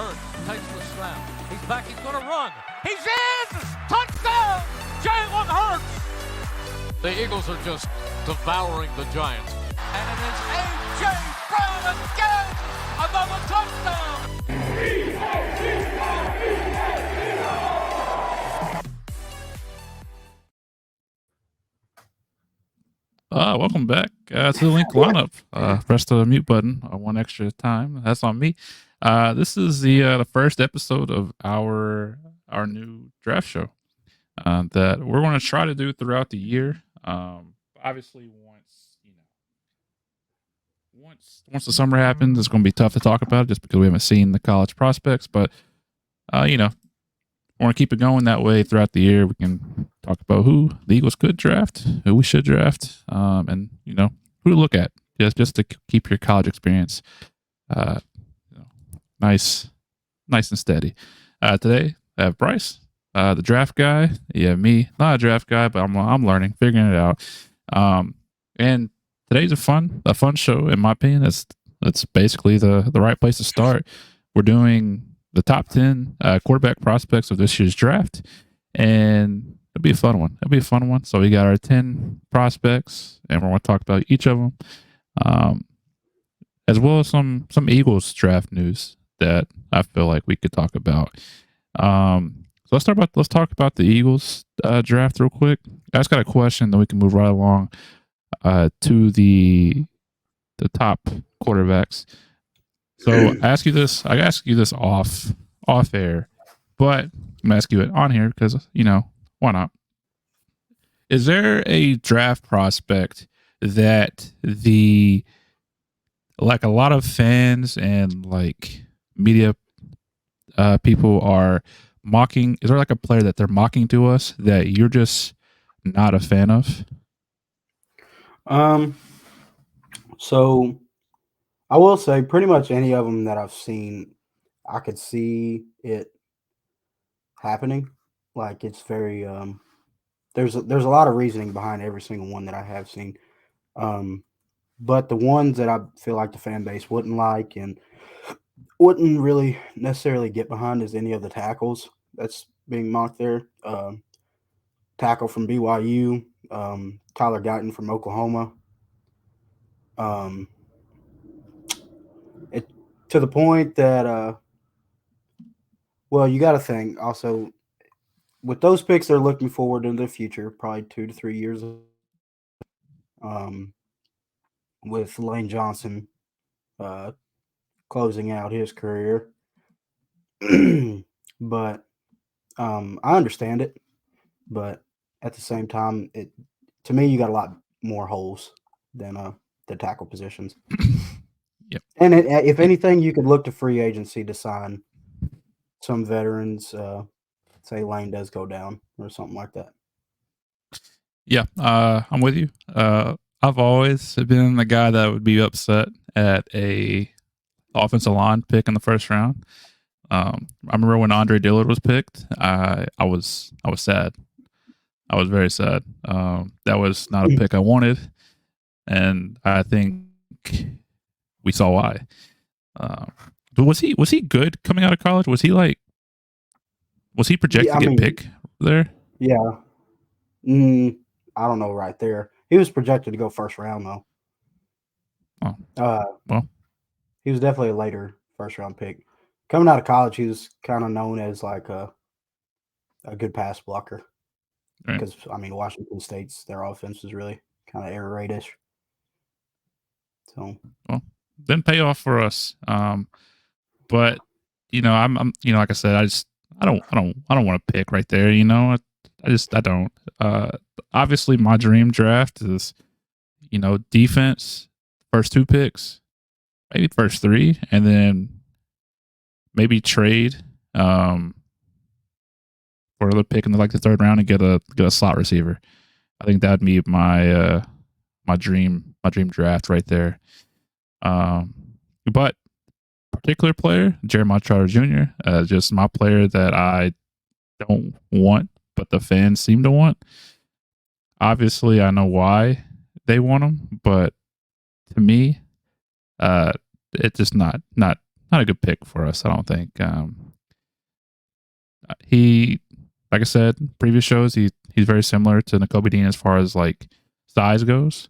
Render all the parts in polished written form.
Hurts takes the snap. He's back. He's going to run. He's in! Touchdown! Jalen Hurts! The Eagles are just devouring the Giants. And it is A.J. Brown again! Another touchdown! Welcome back to the Linc Lineup. Press the mute button one extra time. That's on me. This is the first episode of our new draft show that we're going to try to do throughout the year. Obviously, once the summer happens, it's going to be tough to talk about it just because we haven't seen the college prospects. But we want to keep it going that way throughout the year. We can talk about who the Eagles could draft, who we should draft, and who to look at just to keep your college experience nice and steady. Today I have Bryce, the draft guy. Yeah, me, not a draft guy, but I'm learning, figuring it out. And today's a fun show, in my opinion. That's basically the right place to start. We're doing the top 10 quarterback prospects of this year's draft, and it'll be a fun one. So we got our 10 prospects, and we're going to talk about each of them, as well as some Eagles draft news that I feel like we could talk about. So let's talk about the Eagles draft real quick. I just got a question, then we can move right along to the top quarterbacks. So I ask you this off air, but I'm gonna ask you it on here because why not? Is there a draft prospect that a lot of fans and media people are mocking? Is there a player that they're mocking to us that you're just not a fan of? So I will say pretty much any of them that I've seen, I could see it happening. It's very there's a lot of reasoning behind every single one that I have seen. But the ones that I feel like the fan base wouldn't like and wouldn't really necessarily get behind is any of the tackles that's being mocked there. Tackle from BYU, Tyler Guyton from Oklahoma. To the point that, you got to think also with those picks, they're looking forward into the future, probably 2 to 3 years. With Lane Johnson closing out his career. But I understand it. But at the same time, to me, you got a lot more holes than the tackle positions. Yep. And if anything, you could look to free agency to sign some veterans. Say Lane does go down or something like that. Yeah, I'm with you. I've always been the guy that would be upset at a offensive line pick in the first round. I remember when Andre Dillard was picked. I was sad. I was very sad. That was not a pick I wanted, and I think we saw why. But was he good coming out of college? Was he projected to get picked there? Yeah. I don't know right there. He was projected to go first round though. Oh. Well, he was definitely a later first round pick. Coming out of college, he was kind of known as a good pass blocker. Right. Because Washington State's their offense was really kind of air raidish. So didn't pay off for us. But I'm like I said, I don't want to pick right there. I don't. Obviously, my dream draft is defense, first 2 picks, maybe first 3, and then maybe trade for another pick in the 3rd round and get a slot receiver. I think that'd be my dream draft right there. But particular player, Jeremiah Trotter Jr., just my player that I don't want, but the fans seem to want. Obviously, I know why they want him, but to me, it's just not not a good pick for us. I don't think. He, like I said, previous shows, he's very similar to Nakobe Dean as far as like size goes.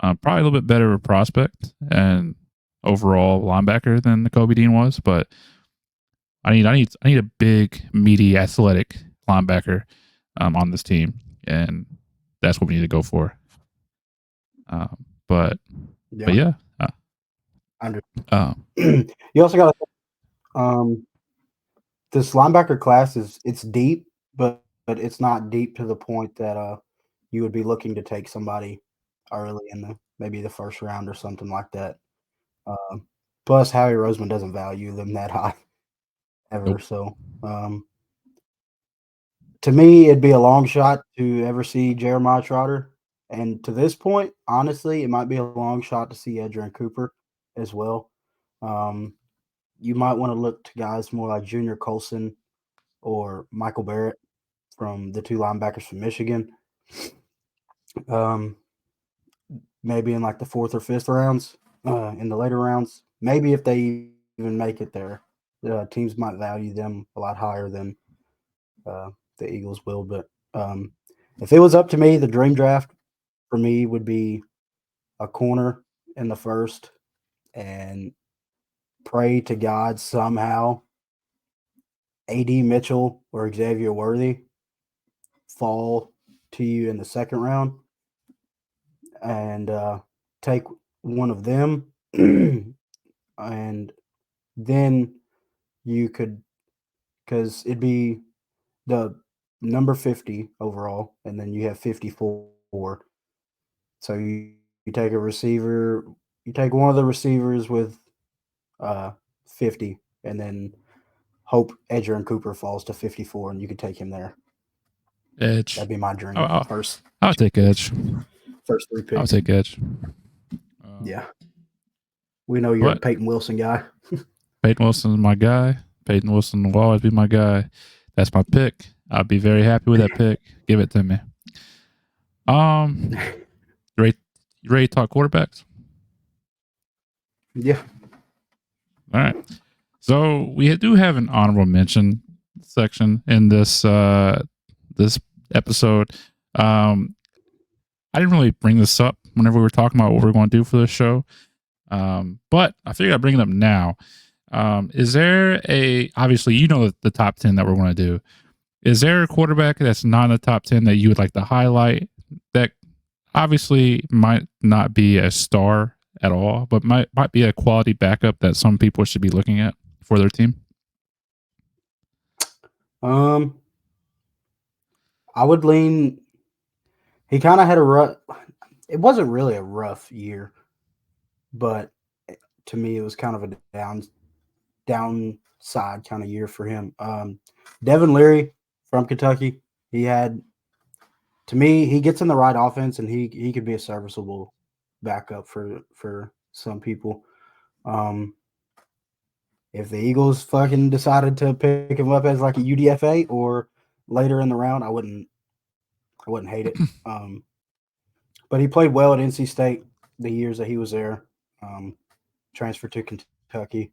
Probably a little bit better of a prospect and overall linebacker than Nakobe Dean was, but I need a big, meaty, athletic linebacker on this team, and that's what we need to go for. But yeah. You also got this linebacker class it's deep, but it's not deep to the point that you would be looking to take somebody early in maybe the first round or something like that. Plus, Howie Roseman doesn't value them that high ever. Nope. So, to me, it'd be a long shot to ever see Jeremiah Trotter. And to this point, honestly, it might be a long shot to see Adrian Cooper as well. You might want to look to guys more like Junior Colson or Michael Barrett from the two linebackers from Michigan. Maybe in like the 4th or 5th rounds, in the later rounds. Maybe if they even make it there, teams might value them a lot higher than the Eagles will. But if it was up to me, the dream draft for me would be a corner in the first and pray to God somehow A.D. Mitchell or Xavier Worthy fall to you in the second round and take one of them. And then you could, because it'd be the number 50 overall, and then you have 54. So you take a receiver, you take one of the receivers with 50, and then hope Adrian Cooper falls to 54, and you could take him there. Edge. That'd be my dream. I'll take edge. First 3 picks. I'll take edge. Yeah. We know you're a Peyton Wilson guy. Peyton Wilson is my guy. Peyton Wilson will always be my guy. That's my pick. I'll be very happy with that pick. Give it to me. You ready to talk quarterbacks? Yeah. All right. So we do have an honorable mention section in this this episode. I didn't really bring this up whenever we were talking about what we're going to do for this show, but I figured I'd bring it up now. Is there obviously you know the top 10 that we're going to do. Is there a quarterback that's not in the top 10 that you would like to highlight that obviously might not be a star at all, but might be a quality backup that some people should be looking at for their team? I would lean. He kind of had a rough. It wasn't really a rough year, but to me, it was kind of a downside kind of year for him. Devin Leary from Kentucky. To me, he gets in the right offense, and he could be a serviceable backup for some people. If the Eagles fucking decided to pick him up as like a UDFA or later in the round, I wouldn't hate it. But he played well at NC State the years that he was there. Transferred to Kentucky.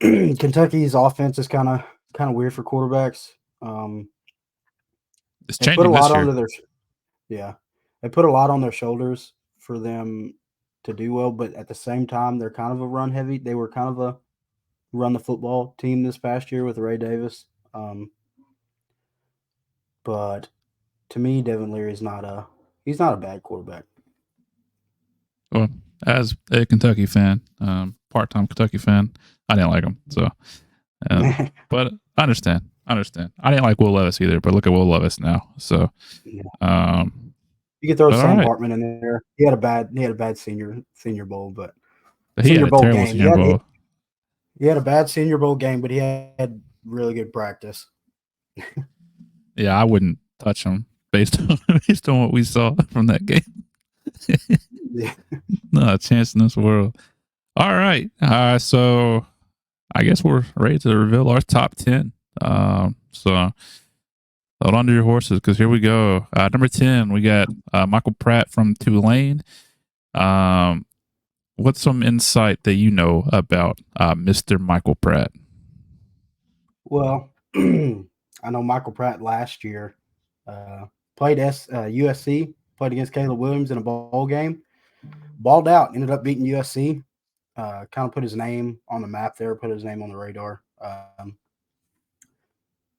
Kentucky's offense is kind of weird for quarterbacks. It's changing this year. They put a lot on their shoulders for them to do well, but at the same time, they're kind of a run heavy. They were kind of a run the football team this past year with Ray Davis. But to me, Devin Leary is not a bad quarterback. Well, as a Kentucky fan, part-time Kentucky fan, I didn't like him. So, but I understand. I didn't like Will Levis either, but look at Will Levis now. So, yeah. You could throw Sam Hartman in there. He had a bad senior bowl, but he had a terrible senior bowl. He had a bad senior bowl game, but he had really good practice. Yeah, I wouldn't touch him based on what we saw from that game. Yeah. Not a chance in this world. All right. So I guess we're ready to reveal our top 10. So hold on to your horses because here we go. Number 10, we got Michael Pratt from Tulane. what's some insight that you know about Mr. Michael Pratt? Well, I know Michael Pratt last year played USC, played against Caleb Williams in a bowl game, balled out, ended up beating USC. Kind of put his name on the map there, put his name on the radar.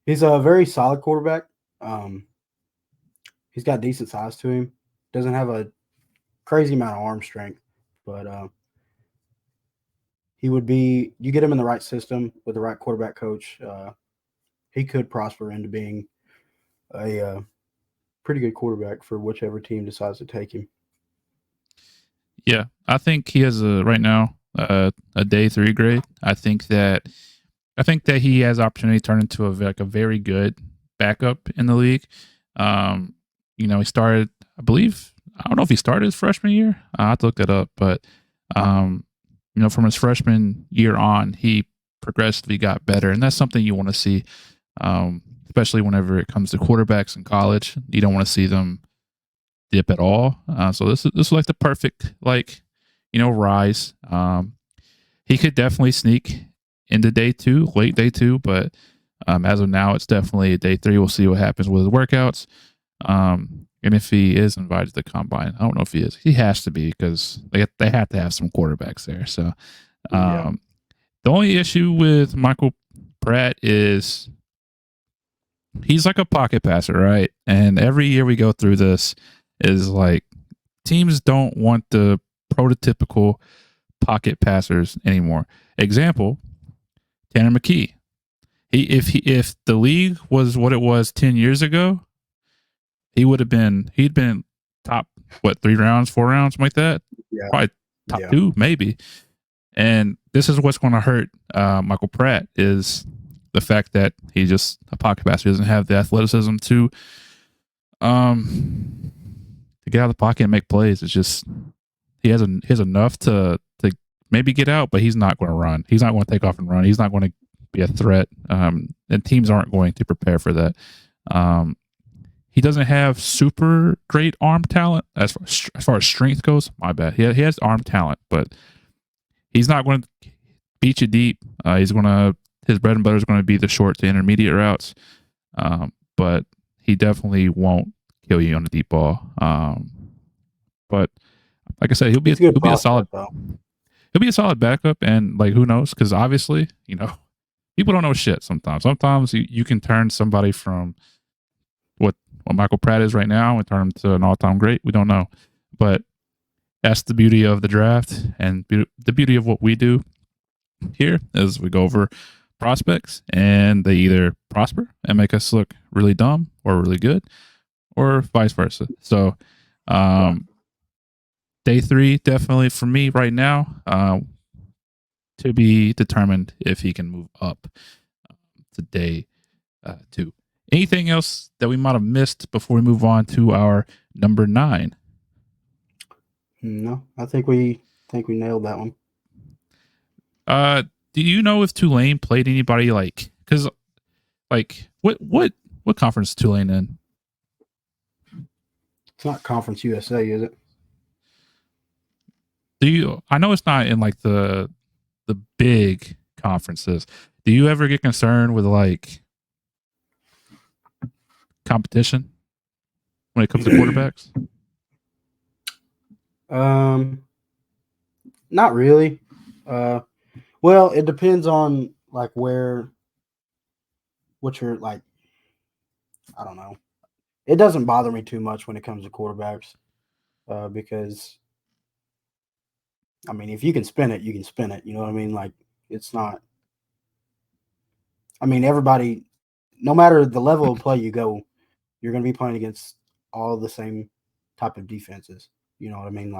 He's a very solid quarterback. He's got decent size to him. Doesn't have a crazy amount of arm strength, but he would be. You get him in the right system with the right quarterback coach, he could prosper into being a pretty good quarterback for whichever team decides to take him. Yeah, I think he has right now a day 3 grade. I think that he has opportunity to turn into a very good backup in the league. He started, I believe, I don't know if he started his freshman year. I have to look that up, but from his freshman year on, he progressively got better, and that's something you want to see, especially whenever it comes to quarterbacks in college. You don't want to see them dip at all. So this is like the perfect rise. He could definitely sneak into late day 2, but as of now, it's definitely day 3. We'll see what happens with his workouts. And if he is invited to the combine, I don't know if he is. He has to be, because they have to have some quarterbacks there. So the only issue with Michael Pratt is he's like a pocket passer, right? And every year we go through this is like teams don't want the prototypical pocket passers anymore. Example, Tanner McKee. If the league was what it was 10 years ago, he'd been top 3 rounds, 4 rounds, something like that. Yeah. Probably top 2, maybe. And this is what's going to hurt Michael Pratt, is the fact that he's just a pocket passer. He doesn't have the athleticism to get out of the pocket and make plays. It's just he has enough to maybe get out, but he's not going to run. He's not going to take off and run. He's not going to be a threat. And teams aren't going to prepare for that. He doesn't have super great arm talent as far as strength goes. My bad. He has arm talent, but he's not going to beat you deep. His bread and butter is going to be the short to intermediate routes. But he definitely won't kill you on the deep ball. But like I said, he'll be a solid. He'll be a solid backup, and who knows? Because obviously, people don't know shit sometimes. Sometimes you can turn somebody from what Michael Pratt is right now and turn him to an all-time great. We don't know, but that's the beauty of the draft, and the beauty of what we do here is we go over prospects, and they either prosper and make us look really dumb or really good, or vice versa. So, day 3 definitely for me right now, to be determined if he can move up to day 2. Anything else that we might have missed before we move on to our number 9? No, I think we nailed that one. Do you know if Tulane played anybody because what conference is Tulane in? It's not Conference USA, is it? I know it's not in the big conferences. Do you ever get concerned with competition when it comes to quarterbacks? Not really. Well, it depends on what you're I don't know. It doesn't bother me too much when it comes to quarterbacks, because if you can spin it, you can spin it. You know what I mean? It's not. Everybody, no matter the level of play you go, you're going to be playing against all the same type of defenses. You know what I mean?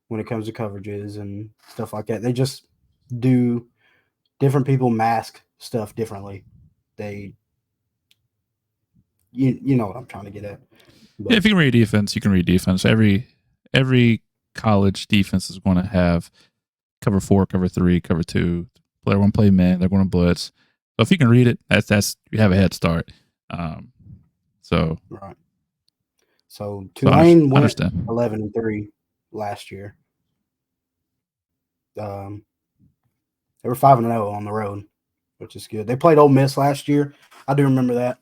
When it comes to coverages and stuff like that, they just do. Different people mask stuff differently. You know what I'm trying to get at. But, if you can read defense, you can read defense. Every college defense is going to have cover 4, cover 3, cover 2. Player 1 play man. They're going to blitz. So if you can read it, that's you have a head start. Right. So I Tulane went understand. 11-3 last year. They were 5-0 on the road, which is good. They played Ole Miss last year. I do remember that.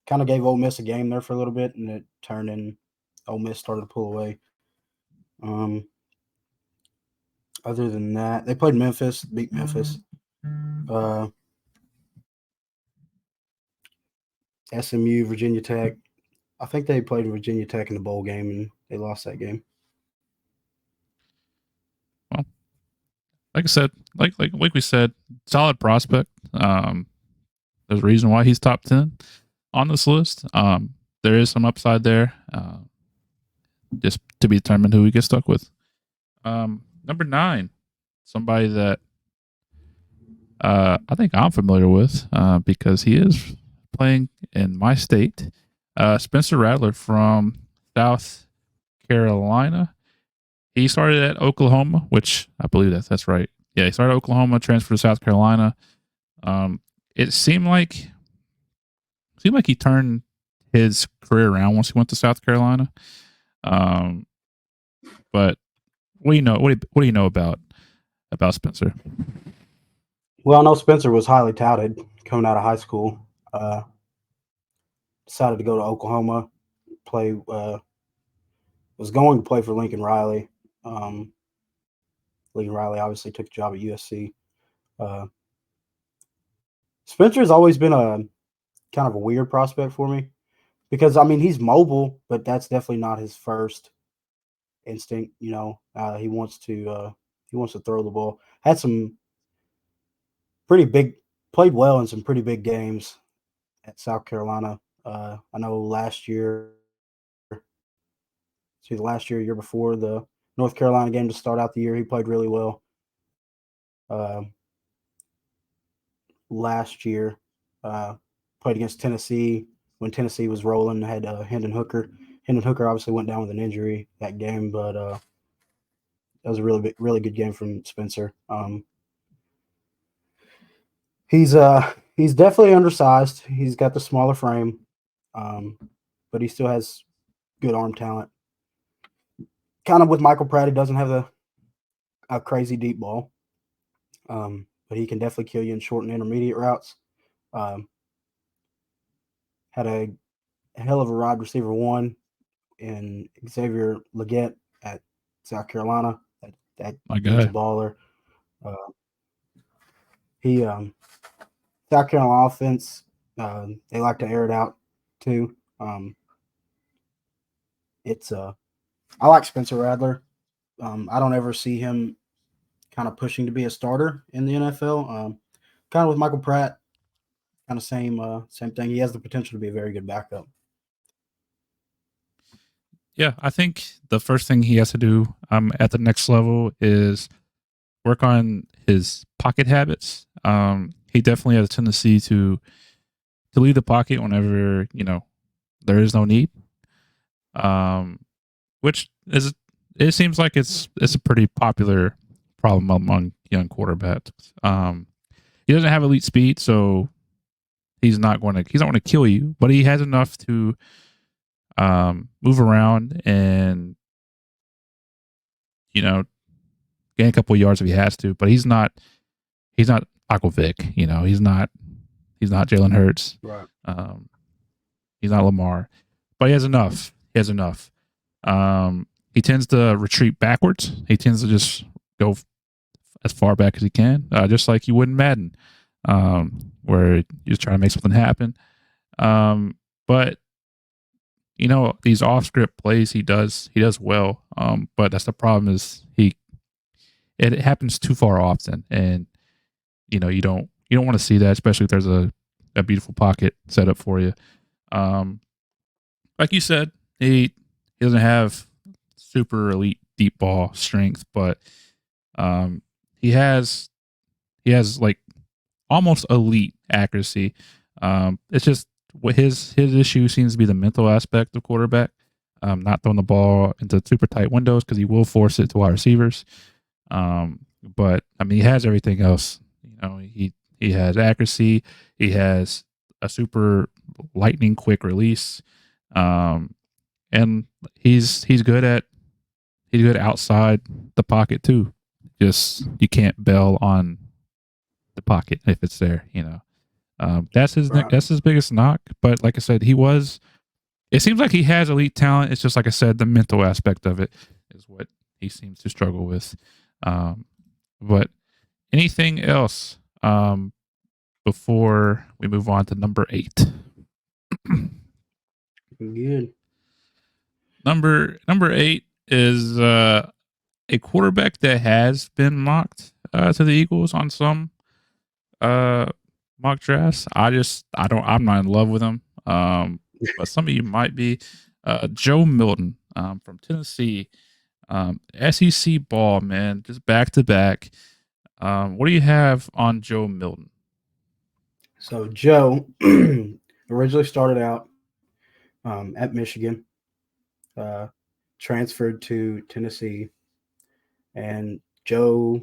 Kind of gave Ole Miss a game there for a little bit, and it turned in. Ole Miss started to pull away. Other than that, they played Memphis, beat Memphis. SMU, Virginia Tech. I think they played Virginia Tech in the bowl game, and they lost that game. Well, like I said, like we said, solid prospect. There's a reason why he's top 10 on this list. There is some upside there. Just to be determined who we get stuck with. Number 9, somebody that I think I'm familiar with because he is playing in my state. Spencer Rattler from South Carolina. He started at Oklahoma, which I believe that's right. Yeah, he started at Oklahoma, transferred to South Carolina. It seemed like he turned his career around once he went to South Carolina. But what do you know? What do you know about Spencer? Well, I know Spencer was highly touted coming out of high school. Decided to go to Oklahoma, play. Was going to play for Lincoln Riley. Lincoln Riley obviously took a job at USC. Spencer has always been a kind of a weird prospect for me because, I mean, he's mobile, but that's definitely not his first instinct. You know, he wants to throw the ball. Had some played well in some pretty big games at South Carolina. I know year before the North Carolina game to start out the year, he played really well. Last year, played against Tennessee when Tennessee was rolling. Had Hendon Hooker. Hendon Hooker obviously went down with an injury that game, but that was a really good game from Spencer. He's definitely undersized. He's got the smaller frame, but he still has good arm talent. Kind of with Michael Pratt, he doesn't have a crazy deep ball, but he can definitely kill you in short and intermediate routes. Had a hell of a wide receiver one in Xavier Legette at South Carolina. That dude's a baller. South Carolina offense, they like to air it out too. I like Spencer Rattler. I don't ever see him kind of pushing to be a starter in the NFL. Kind of with Michael Pratt, kind of same thing. He has the potential to be a very good backup. Yeah, I think the first thing he has to do at the next level is work on his pocket habits. He definitely has a tendency to leave the pocket whenever there is no need. Which it seems like it's a pretty popular problem among young quarterbacks. He doesn't have elite speed, so he's not going to kill you, but he has enough to move around and gain a couple of yards if he has to. But he's not Michael Vick. He's not Jalen Hurts. Right. He's not Lamar, but he has enough. He tends to retreat backwards. He tends to just go as far back as he can, just like you would in Madden, where you're just trying to make something happen. But these off-script plays he does well. But that's the problem is it happens too far often, and you don't want to see that, especially if there's a beautiful pocket set up for you. Like you said, he doesn't have super elite deep ball strength, but he has like almost elite accuracy. It's just what his issue seems to be the mental aspect of quarterback, not throwing the ball into super tight windows because he will force it to wide receivers. But I mean, he has everything else. He has accuracy. He has a super lightning quick release. And he's good outside the pocket too. just you can't bail on the pocket if it's there. That's his biggest knock. But like I said, it seems like he has elite talent. It's just like I said, the mental aspect of it is what he seems to struggle with. But anything else before we move on to number 8? Good. Number 8 is a quarterback that has been mocked to the Eagles on some mock drafts. I'm not in love with him. But some of you might be. Joe Milton from Tennessee. SEC ball, man, just back to back. What do you have on Joe Milton? So Joe originally started out at Michigan, transferred to Tennessee, and Joe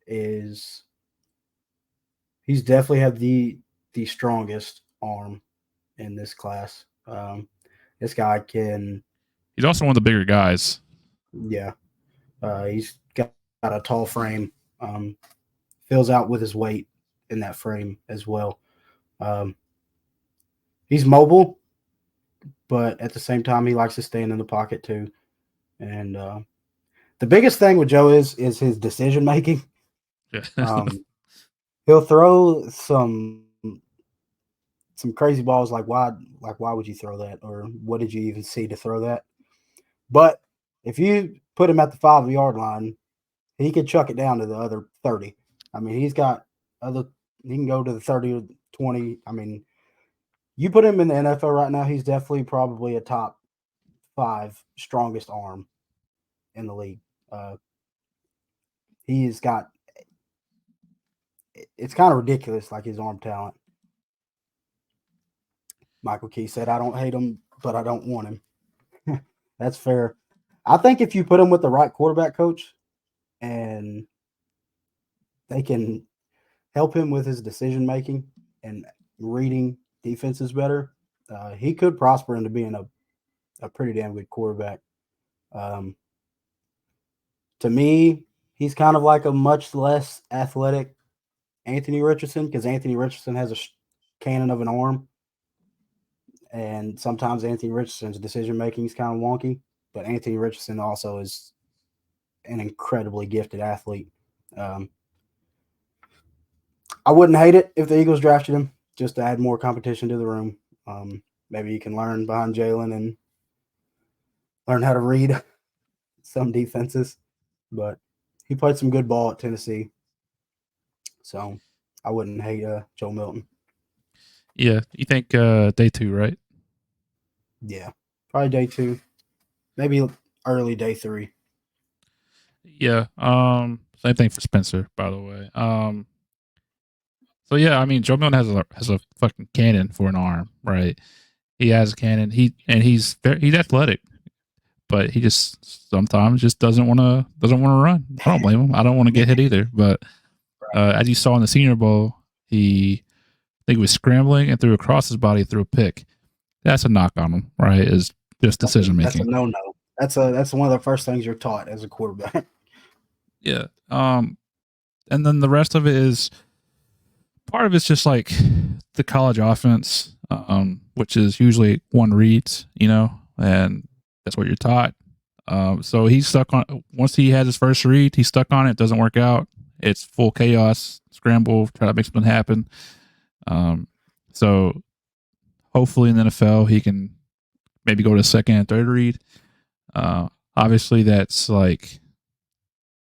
he's definitely had the strongest arm in this class. This guy he's also one of the bigger guys. Yeah. He's got a tall frame, fills out with his weight in that frame as well. He's mobile, but at the same time, he likes to stand in the pocket too. And the biggest thing with Joe is his decision making. Yeah. He'll throw some crazy balls like why would you throw that, or what did you even see to throw that? But if you put him at the 5-yard line, he could chuck it down to the other 30. I mean, he can go to the 30 or 20. I mean, you put him in the NFL right now, he's definitely probably a top 5 strongest arm in the league. He's got – it's kind of ridiculous, like his arm talent. Michael Key said, I don't hate him, but I don't want him. That's fair. I think if you put him with the right quarterback coach and they can help him with his decision-making and reading defenses better, he could prosper into being a pretty damn good quarterback. To me, he's kind of like a much less athletic Anthony Richardson, because Anthony Richardson has a cannon of an arm. And sometimes Anthony Richardson's decision-making is kind of wonky, but Anthony Richardson also is an incredibly gifted athlete. I wouldn't hate it if the Eagles drafted him just to add more competition to the room. Maybe you can learn behind Jalen and learn how to read some defenses. But he played some good ball at Tennessee. So I wouldn't hate Joe Milton. Yeah, you think day 2, right? Yeah, probably day 2, maybe early day 3. Yeah, same thing for Spencer, by the way. So yeah, I mean, Joe Milton has a fucking cannon for an arm, right? He has a cannon. He's athletic, but he just sometimes just doesn't want to run. I don't blame him. I don't want to get hit either. But as you saw in the Senior Bowl, I think he was scrambling and threw across his body through a pick. That's a knock on him, right? Is just decision making. That's a no-no. That's one of the first things you're taught as a quarterback. Yeah. And then the rest of it is part of it's just like the college offense, which is usually one reads, and that's what you're taught. So he's stuck on. Once he has his first read, he's stuck on it. Doesn't work out. It's full chaos, scramble, try to make something happen. So hopefully in the NFL he can maybe go to second and third read. Obviously that's like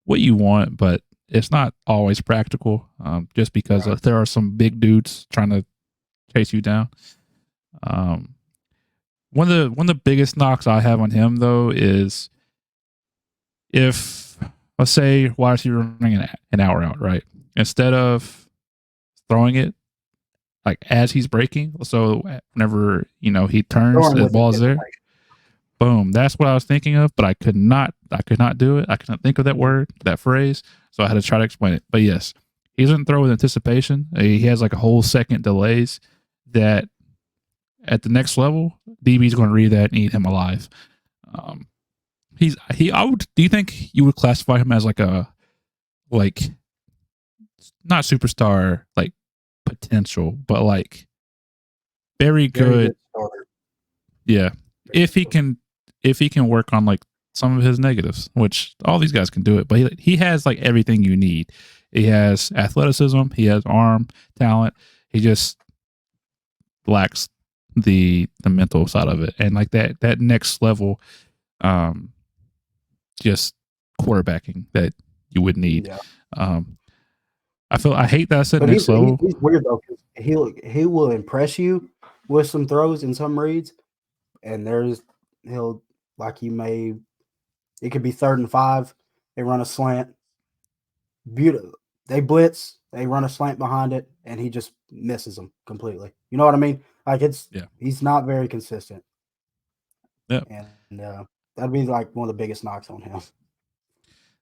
what you want, but it's not always practical. Just because there are some big dudes trying to chase you down. One of the biggest knocks I have on him though is if, let's say, wide receiver running an hour out, right? Instead of throwing it like as he's breaking, so whenever he turns, the ball is there. Boom. That's what I was thinking of, but I could not do it. I couldn't think of that word, that phrase, so I had to try to explain it. But yes, he doesn't throw with anticipation. He has like a whole second delays that at the next level, DB's going to read that and eat him alive. Do you think you would classify him as like a like not superstar like potential, but like very good. Starter. Yeah, if he can work on like some of his negatives, which all these guys can do it, but he has like everything you need. He has athleticism, he has arm talent. He just lacks the mental side of it, and like that next level, just quarterbacking that you would need. Yeah. I hate that I said But next level. he's weird though, because he will impress you with some throws and some reads, and he'll like it could be 3rd and 5, they run a slant, beautiful. They blitz, they run a slant behind it, and he just misses them completely. You know what I mean? Like he's not very consistent. Yeah. And that'd be like one of the biggest knocks on him.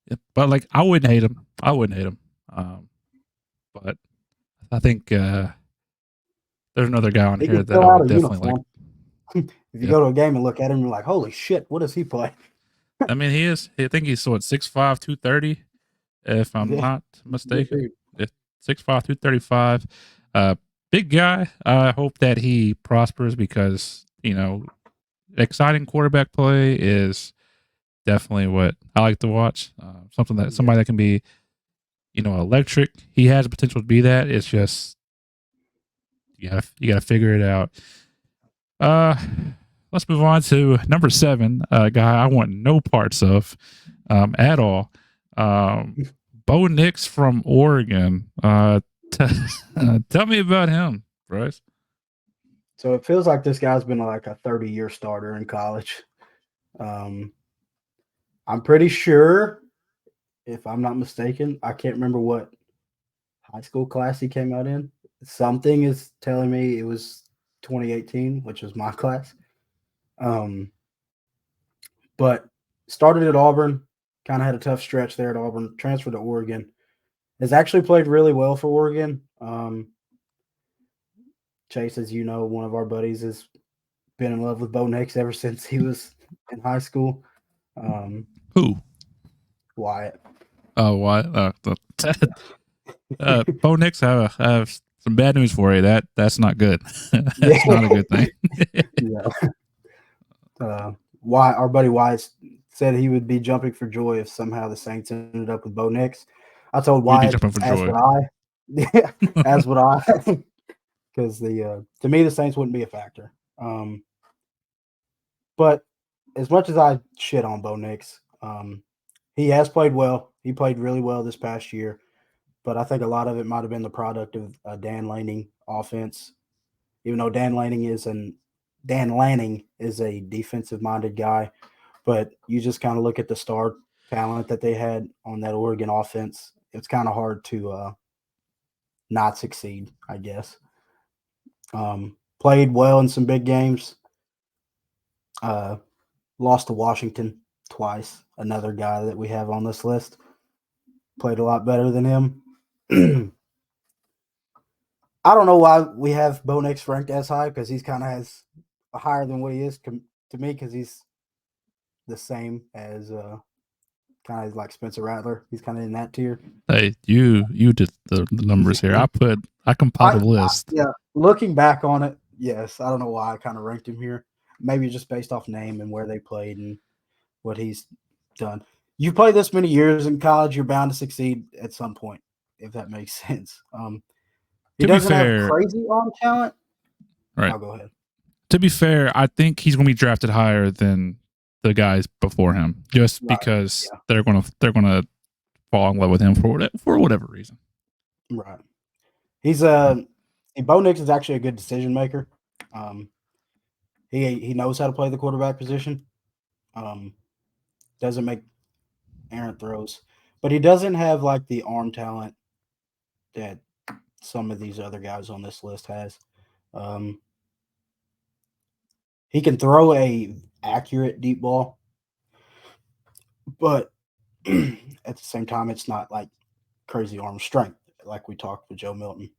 Yeah, but like I wouldn't hate him. But I think there's another guy on He here can that fill I out would a definitely like. uniform. If you go to a game and look at him, you're like, holy shit, what does he play? I mean, he is. I think he's 6'5", 230, if I'm not mistaken. 6'5", 235. Big guy. I hope that he prospers because, exciting quarterback play is definitely what I like to watch. Somebody that can be, electric. He has the potential to be that. It's just you gotta figure it out. Let's move on to number 7, a guy I want no parts of at all. Bo Nix from Oregon. Tell me about him, Bryce. So it feels like this guy's been like a 30-year starter in college. I'm pretty sure, if I'm not mistaken, I can't remember what high school class he came out in. Something is telling me it was 2018, which was my class. But started at Auburn, kind of had a tough stretch there at Auburn, transferred to Oregon. Has actually played really well for Oregon. Chase, as you know, one of our buddies has been in love with Bo Nix ever since he was in high school. Who? Wyatt. Oh, Wyatt. Bo Nix, I have some bad news for you. That's not good. That's not a good thing. Yeah. Our buddy Wyatt said he would be jumping for joy if somehow the Saints ended up with Bo Nix. I told Wyatt, as would I. As would I. Because to me, the Saints wouldn't be a factor. But as much as I shit on Bo Nix, he has played well. He played really well this past year. But I think a lot of it might have been the product of Dan Lanning offense. Even though Dan Lanning is a defensive-minded guy, but you just kind of look at the star talent that they had on that Oregon offense. It's kind of hard to not succeed, I guess. Played well in some big games. Lost to Washington twice. Another guy that we have on this list. Played a lot better than him. I don't know why we have Bo Nix ranked as high, because he's kind of has higher than what he is to me, because he's the same as kind of like Spencer Rattler. He's kind of in that tier. Hey, you did the numbers here. I compiled a list. Yeah, looking back on it, yes. I don't know why I kind of ranked him here. Maybe just based off name and where they played and what he's done. You play this many years in college, you're bound to succeed at some point, if that makes sense. He doesn't have crazy arm talent. Right. I'll go ahead. To be fair, I think he's going to be drafted higher than the guys before him, just because they're going to fall in love with him for whatever reason. Right. He's Bo Nix is actually a good decision maker. He knows how to play the quarterback position. Doesn't make errant throws, but he doesn't have like the arm talent that some of these other guys on this list has. He can throw a accurate deep ball, but at the same time, it's not like crazy arm strength like we talked with Joe Milton.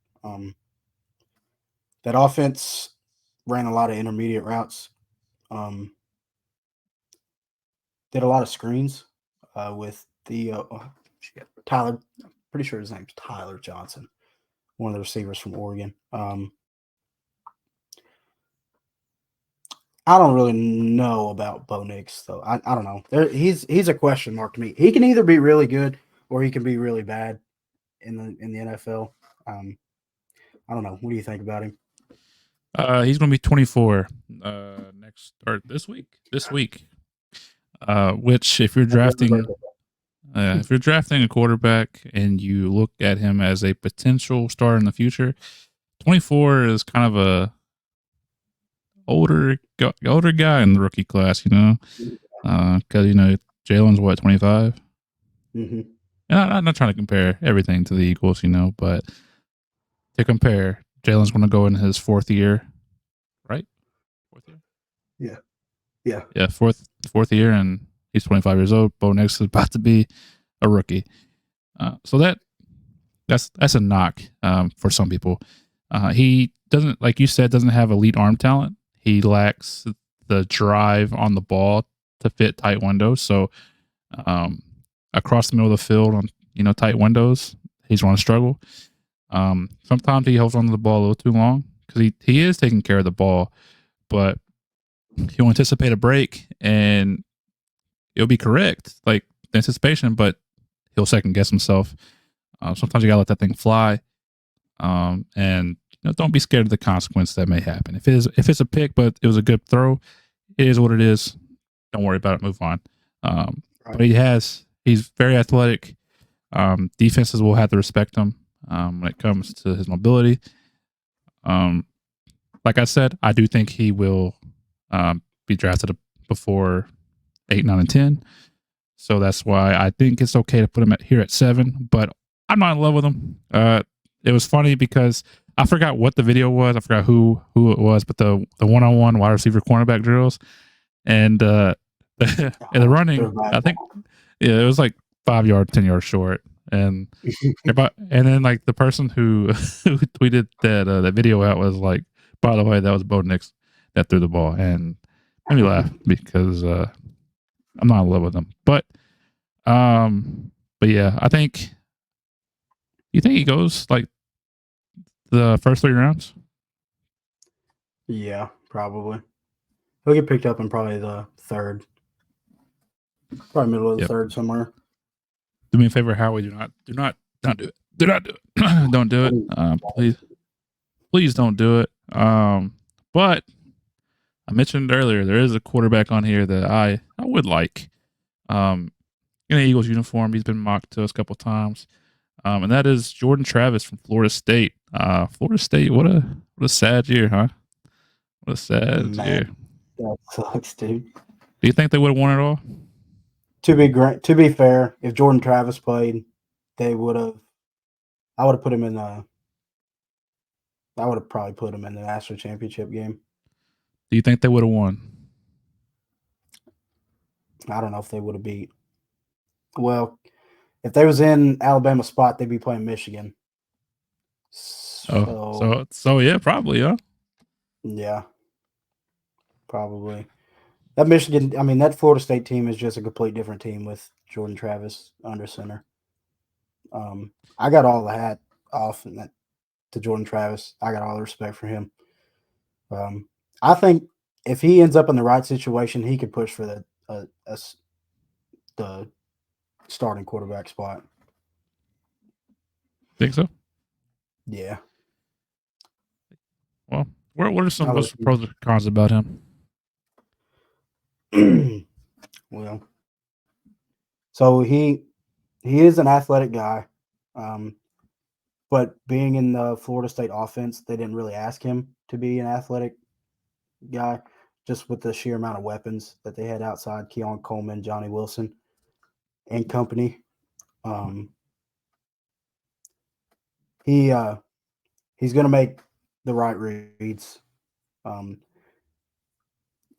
That offense ran a lot of intermediate routes. Did a lot of screens with the Tyler. I'm pretty sure his name's Tyler Johnson, one of the receivers from Oregon. I don't really know about Bo Nix, though. I don't know. He's a question mark to me. He can either be really good or he can be really bad in the NFL. I don't know. What do you think about him? He's going to be 24 this week. Which if you're drafting a quarterback and you look at him as a potential star in the future, 24 is kind of a older guy in the rookie class, because Jalen's what, 25. Mm-hmm. And I'm not trying to compare everything to the Eagles, but to compare, Jalen's going to go in his fourth year, right? Fourth year. Yeah. Fourth year, and he's 25 years old. Bo Nix is about to be a rookie, so that's a knock for some people. He doesn't, like you said, doesn't have elite arm talent. He lacks the drive on the ball to fit tight windows. So across the middle of the field on tight windows, he's going to struggle. Sometimes he holds on to the ball a little too long because he is taking care of the ball, but he'll anticipate a break and it'll be correct, like the anticipation, but he'll second guess himself. Sometimes you gotta let that thing fly, and don't be scared of the consequence that may happen. If it's a pick, but it was a good throw, it is what it is. Don't worry about it. Move on. But he's very athletic. Defenses will have to respect him when it comes to his mobility. Like I said, I do think he will be drafted before 8, 9, and 10. So that's why I think it's okay to put him here at 7. But I'm not in love with him. It was funny because I forgot what the video was. I forgot who it was, but the one-on-one wide receiver cornerback drills, and the running, I think, it was like 5 yards, 10 yards short, and then like the person who tweeted that video out was like, by the way, that was Bo Nix that threw the ball, and made me laugh because I'm not in love with him, but yeah, I think. You think he goes like the first 3 rounds? Yeah, probably. He'll get picked up in probably the third, probably middle of the third somewhere. Do me a favor, Howie. Do not do it. Do not do it. Don't do it. Please don't do it. But I mentioned earlier there is a quarterback on here that I would like. In an Eagles uniform, he's been mocked to us a couple times. And that is Jordan Travis from Florida State. Florida State, what a sad year, huh? What a sad year. That sucks, dude. Do you think they would have won it all? To be fair, if Jordan Travis played, they would have. I would have put him in I would have probably put him in the national championship game. Do you think they would have won? I don't know if they would have beat. Well, if they was in Alabama spot, they'd be playing Michigan. So yeah, probably, huh? Yeah, probably. That Florida State team is just a complete different team with Jordan Travis under center. I got all the hat off to Jordan Travis. I got all the respect for him. I think if he ends up in the right situation, he could push for the starting quarterback spot. Think so? Yeah. Well, what are some pros and cons about him? Well, so he is an athletic guy, but being in the Florida State offense, they didn't really ask him to be an athletic guy, just with the sheer amount of weapons that they had outside Keon Coleman, Johnny Wilson, and company. He's going to make the right reads.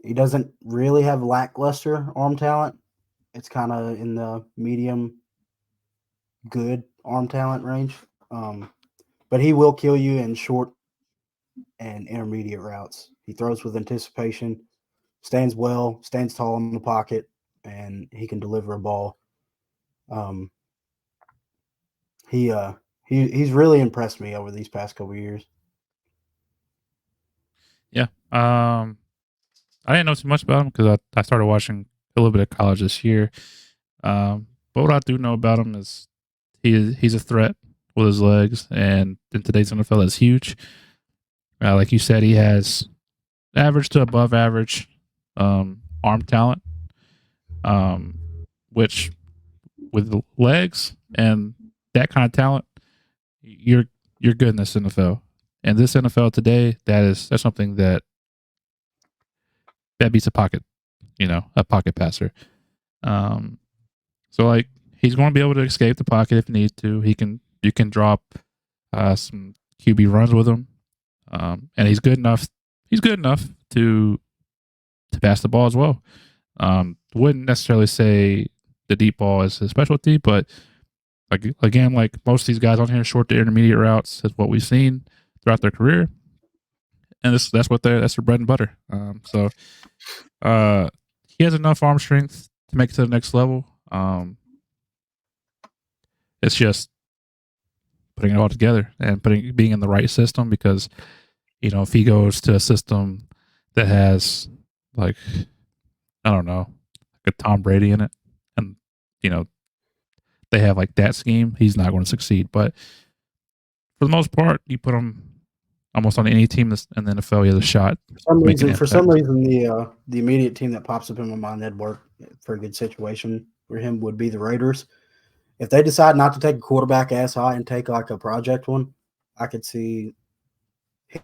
He doesn't really have lackluster arm talent. It's kind of in the medium good arm talent range. But he will kill you in short and intermediate routes. He throws with anticipation, stands tall in the pocket, and he can deliver a ball. he's really impressed me over these past couple of years. Yeah. I didn't know too much about him because I started watching a little bit of college this year. But what I do know about him is he's a threat with his legs, and in today's NFL, that's huge. Like you said, he has average to above average arm talent, which with the legs and that kind of talent, you're good in this NFL. And this NFL today, that's something that beats a pocket, a pocket passer. So like he's going to be able to escape the pocket if he needs to. You can drop some QB runs with him, and he's good enough. He's good enough to pass the ball as well. Wouldn't necessarily say the deep ball is his specialty, but like most of these guys on here, short to intermediate routes is what we've seen throughout their career, and that's their bread and butter. So he has enough arm strength to make it to the next level. It's just putting it all together and being in the right system, because if he goes to a system that has like, I don't know, like a Tom Brady in it, and they have like that scheme, he's not going to succeed. But for the most part, you put him almost on any team in the NFL, he has a shot. For some reason, the immediate team that pops up in my mind that'd work for a good situation for him would be the Raiders. If they decide not to take a quarterback as high and take like a project one, I could see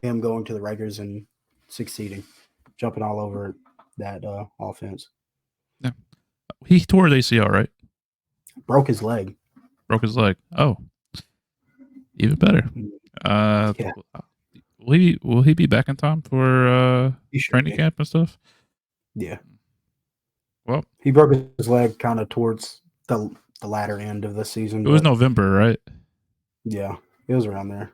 him going to the Raiders and succeeding, jumping all over that offense. Yeah. He tore his ACL, right? Broke his leg. Oh, even better. Yeah. Will he be back in time for training camp and stuff? Yeah. Well, he broke his leg kind of towards the latter end of the season. It was November, right? Yeah, it was around there.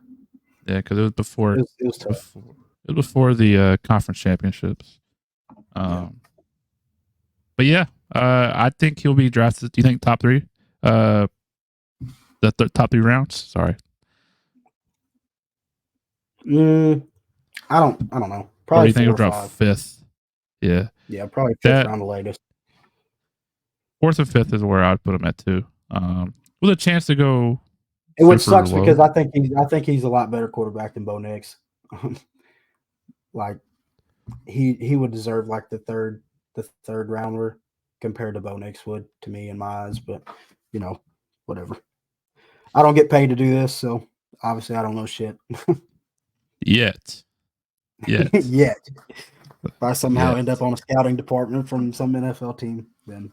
Yeah, because it was before. It was tough. It was before the conference championships. Yeah. But yeah, I think he'll be drafted. Do you think top 3? The top 3 rounds. Sorry. I don't know. Probably. Or do you think he'll drop 5. 5th? Yeah. Yeah, probably 5th round the latest. 4th or 5th is where I'd put him at too. With a chance to go. It would sucks low. Because I think he's a lot better quarterback than Bo Nix. Like he would deserve like the third rounder compared to Bo Nix would, to me, in my eyes. But whatever. I don't get paid to do this, so obviously I don't know shit. Yet. If I somehow end up on a scouting department from some NFL team, then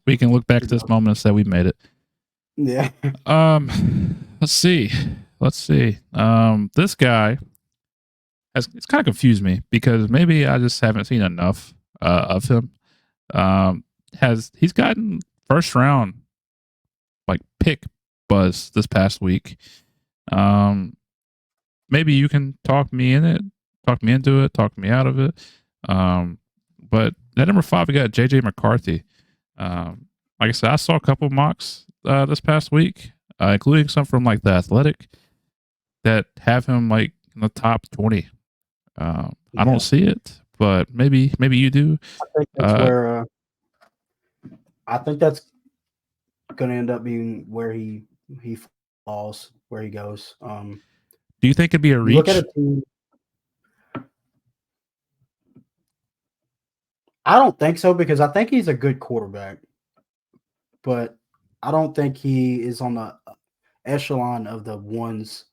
we can look back at this moment and say we made it. Yeah. Let's see. This guy it's kind of confused me, because maybe I just haven't seen enough of him. He's gotten first round like pick buzz this past week. Maybe you can talk me into it, talk me out of it. But at number 5, we got JJ McCarthy. Like I said, I saw a couple mocks this past week, including some from like The Athletic, that have him like in the top 20. I don't see it, but maybe you do. I think that's going to end up being where he falls, where he goes. Do you think it'd be a reach? Look at a team. I don't think so, because I think he's a good quarterback, but I don't think he is on the echelon of the ones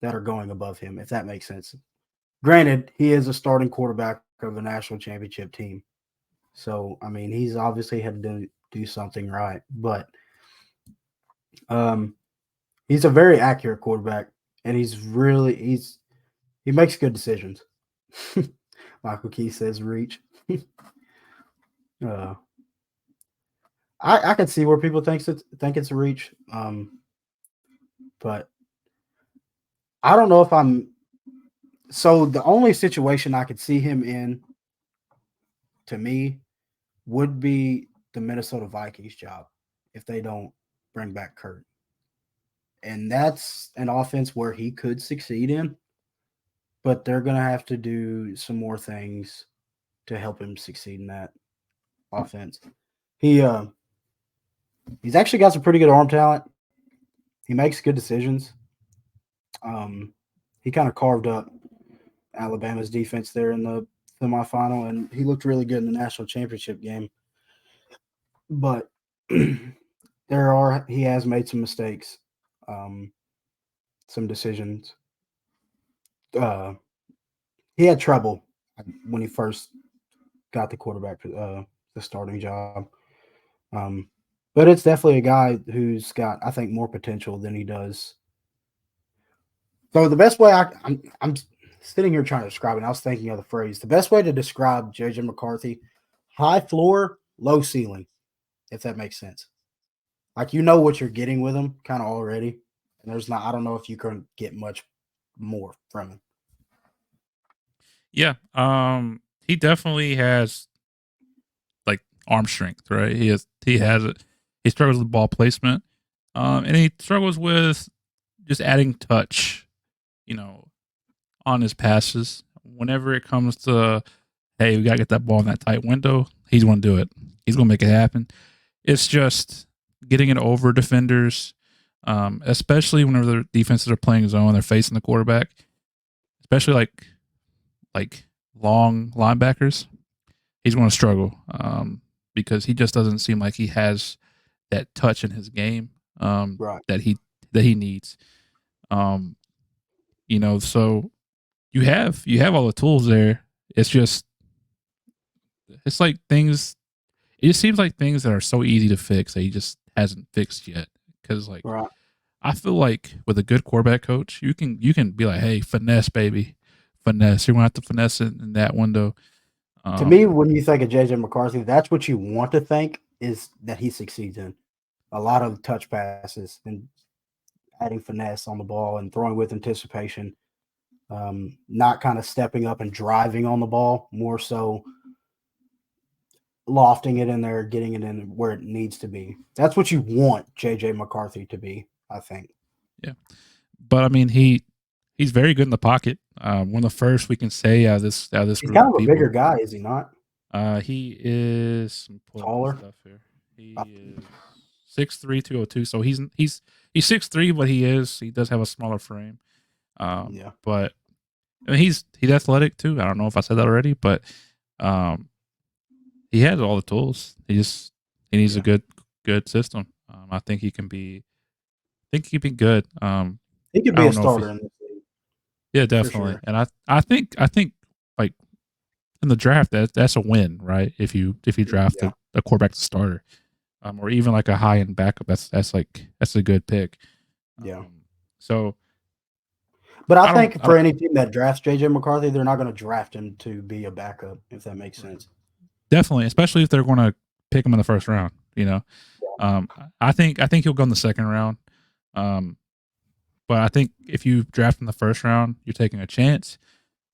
that are going above him, if that makes sense. Granted, he is a starting quarterback of a national championship team. So, I mean, he's obviously had to do something right, but he's a very accurate quarterback, and he makes good decisions. Michael Key says reach. I can see where people think it's a reach, but I don't know if I'm. So the only situation I could see him in, to me, would be the Minnesota Vikings job if they don't bring back Kurt. And that's an offense where he could succeed in, but they're going to have to do some more things to help him succeed in that offense. He's actually got some pretty good arm talent. He makes good decisions. He kind of carved up Alabama's defense there in the semifinal, and he looked really good in the national championship game. But he has made some mistakes, some decisions. He had trouble when he first got the quarterback, the starting job. But it's definitely a guy who's got, I think, more potential than he does. So the best way I'm sitting here trying to describe it, and I was thinking of the phrase. The best way to describe J.J. McCarthy: high floor, low ceiling, if that makes sense. Like, you know what you're getting with him kind of already. And I don't know if you can get much more from him. Yeah. He definitely has like arm strength, right? He struggles with ball placement. And he struggles with just adding touch, on his passes. Whenever it comes to, hey, we gotta get that ball in that tight window, he's gonna do it. He's gonna make it happen. It's just getting it over defenders, especially whenever the defenses are playing zone, they're facing the quarterback, especially like long linebackers. He's going to struggle because he just doesn't seem like he has that touch in his game Right. that he needs. So you have all the tools there. It's like things. It just seems like things that are so easy to fix that he just hasn't fixed yet. Because Right. I feel like with a good quarterback coach, you can be like, hey, finesse, baby, finesse. You're gonna have to finesse it in that window. To me, when you think of J.J. McCarthy, that's what you want to think is that he succeeds in. A lot of touch passes and adding finesse on the ball and throwing with anticipation, not kind of stepping up and driving on the ball, more so lofting it in there, getting it in where it needs to be. That's what you want J.J. McCarthy to be, I think. Yeah. But I mean, he's very good in the pocket. One of the first we can say out of this He's group kind of of a people. bigger guy, is he not? He is Taller. Stuff here. He is 6'3", 202. So he's 6'3", but he does have a smaller frame. Yeah. But I mean, he's athletic too. I don't know if I said that already, but he has all the tools. He needs a good system. I think he can be. I think he can be good. He could I be a don't know if starter in this league. yeah, definitely. sure. And I think like in the draft that's a win, right? If you draft a quarterback to starter, or even like a high end backup, that's a good pick. Yeah. So, but I think for any team that drafts JJ McCarthy, they're not going to draft him to be a backup, if that makes sense. Definitely, especially if they're going to pick him in the first round. I think he'll go in the second round. But I think if you draft in the first round, you're taking a chance,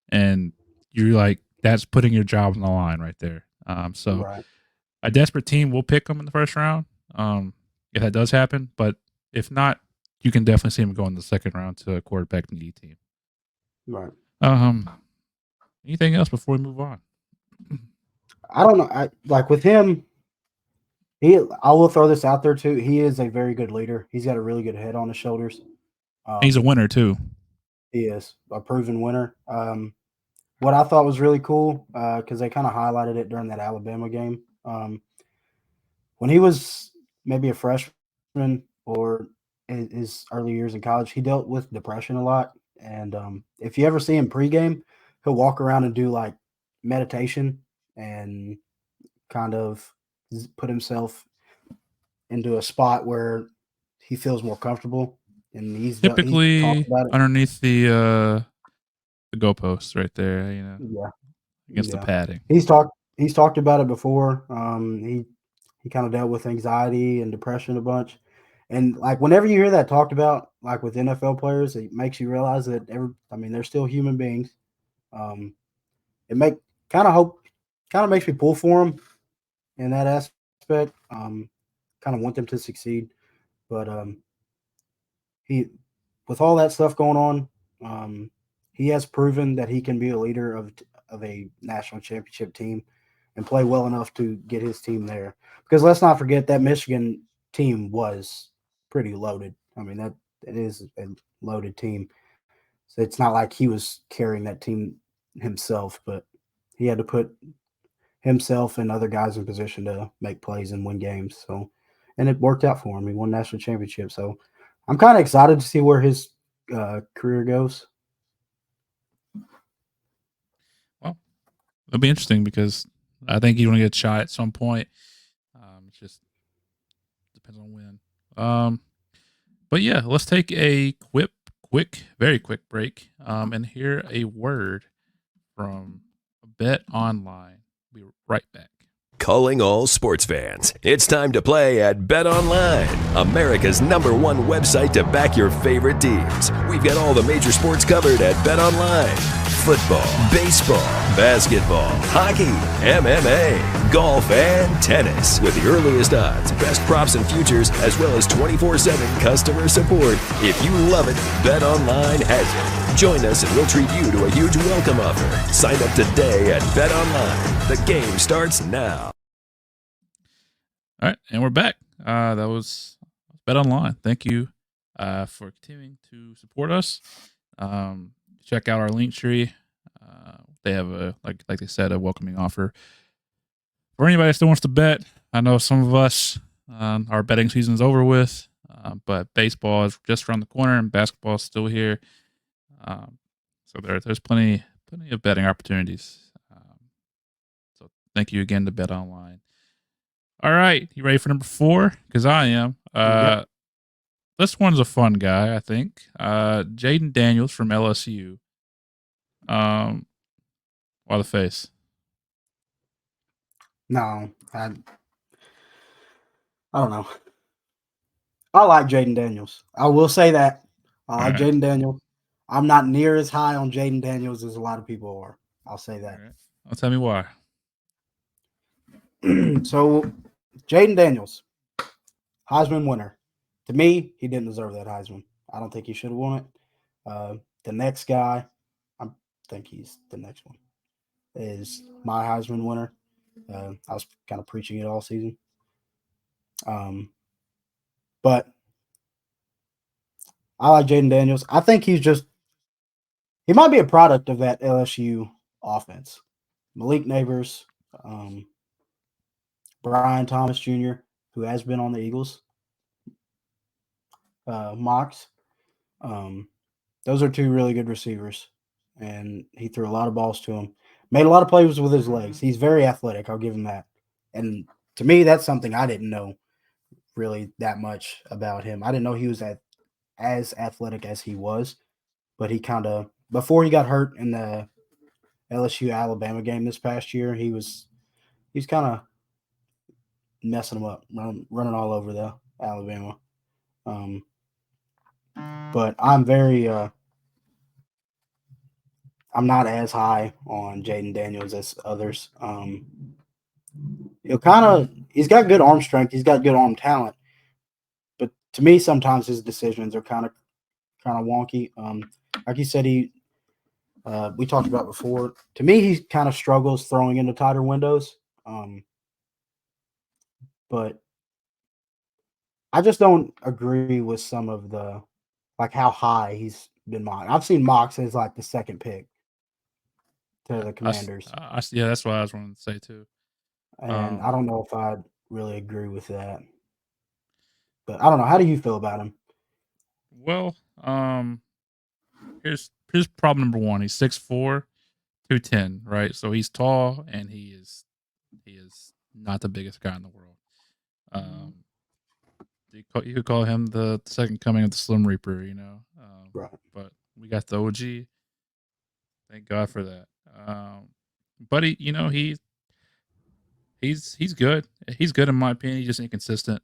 and you're like that's putting your job on the line right there. So right. A desperate team will pick him in the first round, if that does happen. But if not, you can definitely see him go in the second round to a quarterback needy team. Right. Anything else before we move on? I don't know. Like with him, I will throw this out there too. He is a very good leader. He's got a really good head on his shoulders. He's a winner too. He is a proven winner. What I thought was really cool, because they kind of highlighted it during that Alabama game. When he was maybe a freshman or in his early years in college, he dealt with depression a lot. And if you ever see him pregame, he'll walk around and do like meditation and kind of put himself into a spot where he feels more comfortable. And he's talked typically about it. Underneath the goalpost right there, Yeah. against the padding. He's talked about it before. He kind of dealt with anxiety and depression a bunch. And like whenever you hear that talked about, like with NFL players, it makes you realize that they're still human beings. It kind of makes me pull for them in that aspect. Kind of want them to succeed, but with all that stuff going on, he has proven that he can be a leader of a national championship team and play well enough to get his team there. Because let's not forget that Michigan team was pretty loaded. I mean, it is a loaded team. So it's not like he was carrying that team himself, but he had to put himself and other guys in position to make plays and win games. So, and it worked out for him. He won national championship. So I'm kind of excited to see where his career goes. Well, it'll be interesting because I think he's going to get a shot at some point. It just depends on when. But yeah, let's take a very quick break and hear a word from Bet Online. We'll be right back. Calling all sports fans. It's time to play at Bet Online, America's #1 website to back your favorite teams. We've got all the major sports covered at Bet Online. Football, baseball, basketball, hockey, MMA, golf, and tennis. With the earliest odds, best props and futures, as well as 24/7 customer support. If you love it, Bet Online has it. Join us and we'll treat you to a huge welcome offer. Sign up today at Bet Online. The game starts now. All right, and we're back. That was Bet Online. Thank you for continuing to support us. Check out our link tree. They have like they said, a welcoming offer for anybody that still wants to bet. I know some of us, our betting season's over with, but baseball is just around the corner and basketball is still here. So there's plenty of betting opportunities. So thank you again to Bet Online. All right, you ready for number 4? Because I am. Yep. This one's a fun guy, I think. Jaden Daniels from LSU. Why the face? No, I don't know. I like Jaden Daniels. I will say that. I like Jaden Daniels. I'm not near as high on Jaden Daniels as a lot of people are. I'll say that. All right. Well, tell me why. So, Jaden Daniels, Heisman winner. To me, he didn't deserve that Heisman. I don't think he should have won it. The next guy, I think he's the next one, is my Heisman winner. I was kind of preaching it all season. But I like Jaden Daniels. I think he might be a product of that LSU offense. Malik Neighbors, Brian Thomas Jr., who has been on the Eagles, Mox. Those are 2 really good receivers, and he threw a lot of balls to him. Made a lot of plays with his legs. He's very athletic. I'll give him that. And to me, that's something I didn't know really that much about him. I didn't know he was as athletic as he was, but he kind of, before he got hurt in the LSU-Alabama game this past year, he's kind of messing them up, running all over the Alabama. But I'm I'm not as high on Jaden Daniels as others. He's got good arm strength. He's got good arm talent. But to me, sometimes his decisions are kind of wonky. Like you said, we talked about before. To me, he kind of struggles throwing into tighter windows. But I just don't agree with some of the, like how high he's been mocked. I've seen mocks as like the second pick to the Commanders. Yeah, that's what I was wanting to say too. And I don't know if I'd really agree with that. But I don't know. How do you feel about him? Well, here's problem number 1. He's 6'4", 210, right? So he's tall and he is not the biggest guy in the world. You could call him the second coming of the Slim Reaper, you know. Right. But we got the OG. Thank God for that. But he's good. He's good in my opinion. He's just inconsistent.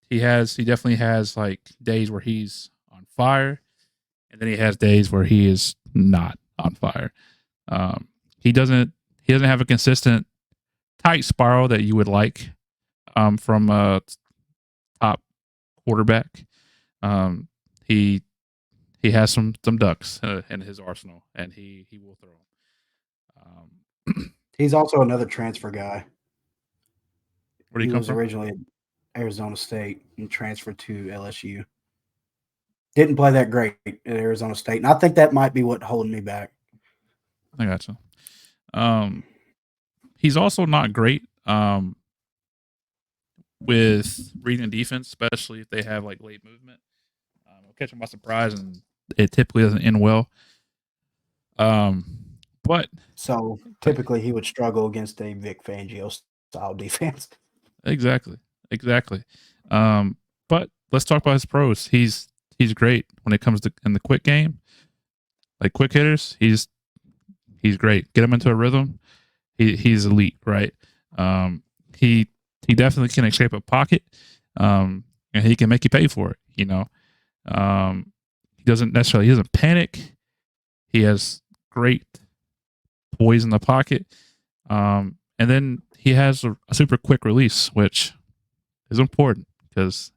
He definitely has like days where he's on fire, and then he has days where he is not on fire. He doesn't have a consistent tight spiral that you would like from a top quarterback. He has some ducks in his arsenal, and he will throw them. He's also another transfer guy. Where do He you come was from? originally at Arizona State and transferred to LSU. Didn't play that great at Arizona State, and I think that might be what holding me back. I gotcha. He's also not great with reading defense, especially if they have like late movement. It'll catch him by surprise, and it typically doesn't end well. But So typically he would struggle against a Vic Fangio style defense. exactly. But let's talk about his pros. He's great when it comes to in the quick game, like quick hitters. He's great. Get him into a rhythm. He's elite, right? He definitely can escape a pocket, and he can make you pay for it. He doesn't panic. He has great poise in the pocket, and then he has a super quick release, which is important because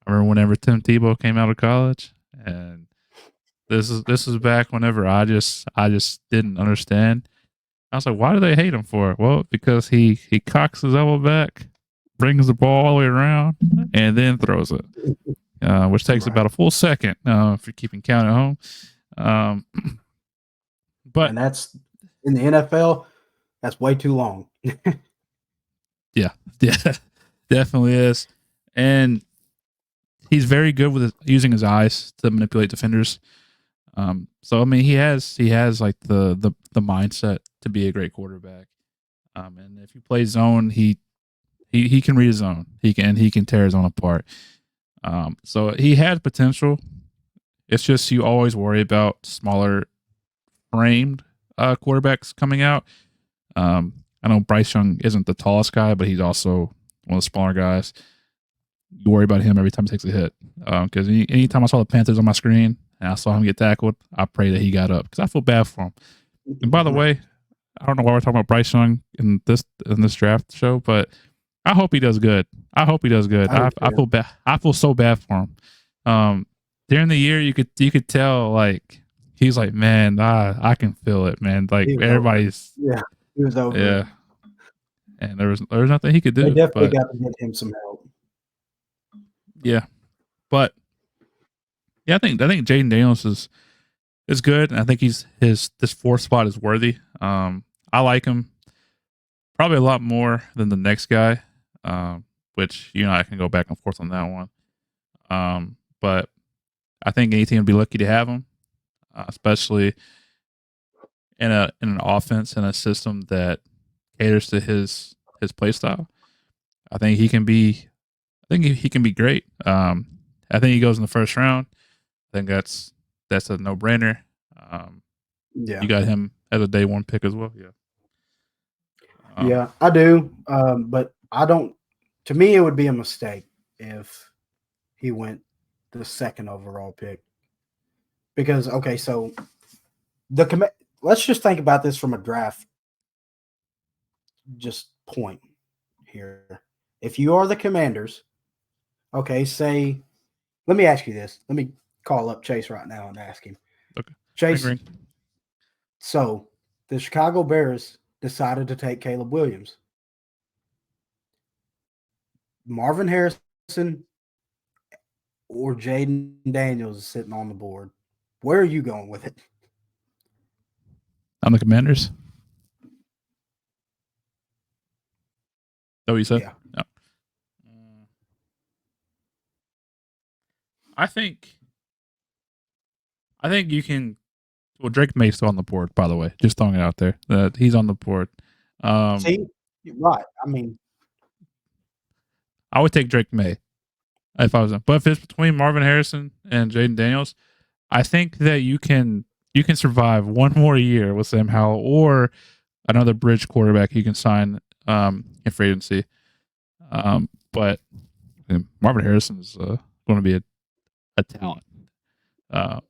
I remember whenever Tim Tebow came out of college, and this is back whenever I just didn't understand. I was like, why do they hate him for it? Well, because he cocks his elbow back, brings the ball all the way around, and then throws it, which takes about a full second if you're keeping count at home. But and that's in the NFL. That's way too long. yeah, definitely is. And he's very good with using his eyes to manipulate defenders. So I mean, he has like the mindset to be a great quarterback. And if you play zone, he can read his zone. He can tear his zone apart. So he has potential. It's just you always worry about smaller framed quarterbacks coming out. I know Bryce Young isn't the tallest guy, but he's also one of the smaller guys. You worry about him every time he takes a hit. Because anytime I saw the Panthers on my screen and I saw him get tackled, I pray that he got up because I feel bad for him. And by the way, I don't know why we're talking about Bryce Young in this draft show, but I hope he does good. I feel bad. I feel so bad for him. During the year, you could tell like he's like, man, I can feel it, man. Like everybody's he was over. Yeah, and there was nothing he could do. They definitely got to get him some help. Yeah, but yeah, I think Jaden Daniels is good, and I think this fourth spot is worthy. I like him probably a lot more than the next guy, which you and I can go back and forth on that one. But I think any team would be lucky to have him, especially in an offense and a system that caters to his play style. I think he can be great. I think he goes in the first round. I think that's a no brainer. You got him as a day one pick as well. Yeah, I do. But I don't. To me, it would be a mistake if he went the second overall pick. Because so let's just think about this from a draft point here. If you are the Commanders, say, let me ask you this. Let me call up Chase right now and ask him. Okay. Chase, so the Chicago Bears decided to take Caleb Williams. Marvin Harrison or Jaden Daniels is sitting on the board. Where are you going with it? On the Commanders? Is that what you said? Yeah. No. I think you can. Well, Drake May's still on the board, by the way. Just throwing it out there. He's on the board. See, right. I mean, I would take Drake May if I was him. But if it's between Marvin Harrison and Jaden Daniels, I think that you can survive one more year with Sam Howell or another bridge quarterback you can sign in free agency. But Marvin Harrison is going to be a talent.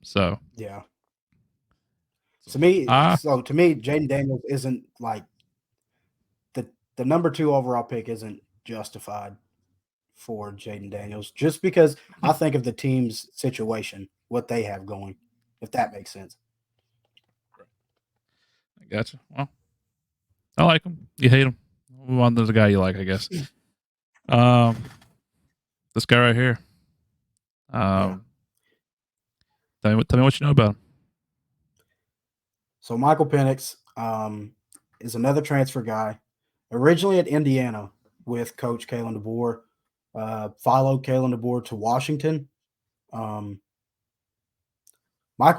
So yeah. To me, Jaden Daniels isn't like the number 2 overall pick isn't justified for Jaden Daniels, just because I think of the team's situation, what they have going, if that makes sense. I gotcha. Well, I like him. You hate him. Move on to the guy you like, I guess. This guy right here. Tell me what you know about him. So Michael Penix is another transfer guy, originally at Indiana with Coach Kalen DeBoer. Followed Kalen DeBoer to Washington. Michael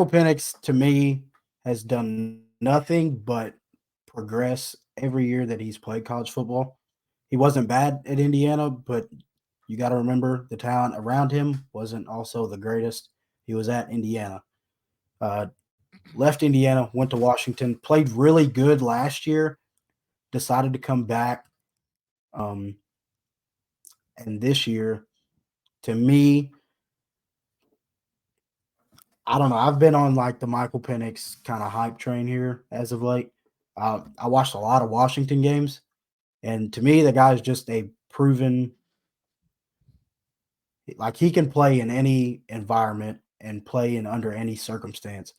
Penix, to me, has done nothing but progress every year that he's played college football. He wasn't bad at Indiana, but you got to remember the talent around him wasn't also the greatest. He was at Indiana. Left Indiana, went to Washington, played really good last year, decided to come back. And this year, to me, I don't know. I've been on like the Michael Penix kind of hype train here as of late. I watched a lot of Washington games, and to me, the guy is just a proven, like he can play in any environment and play in under any circumstance.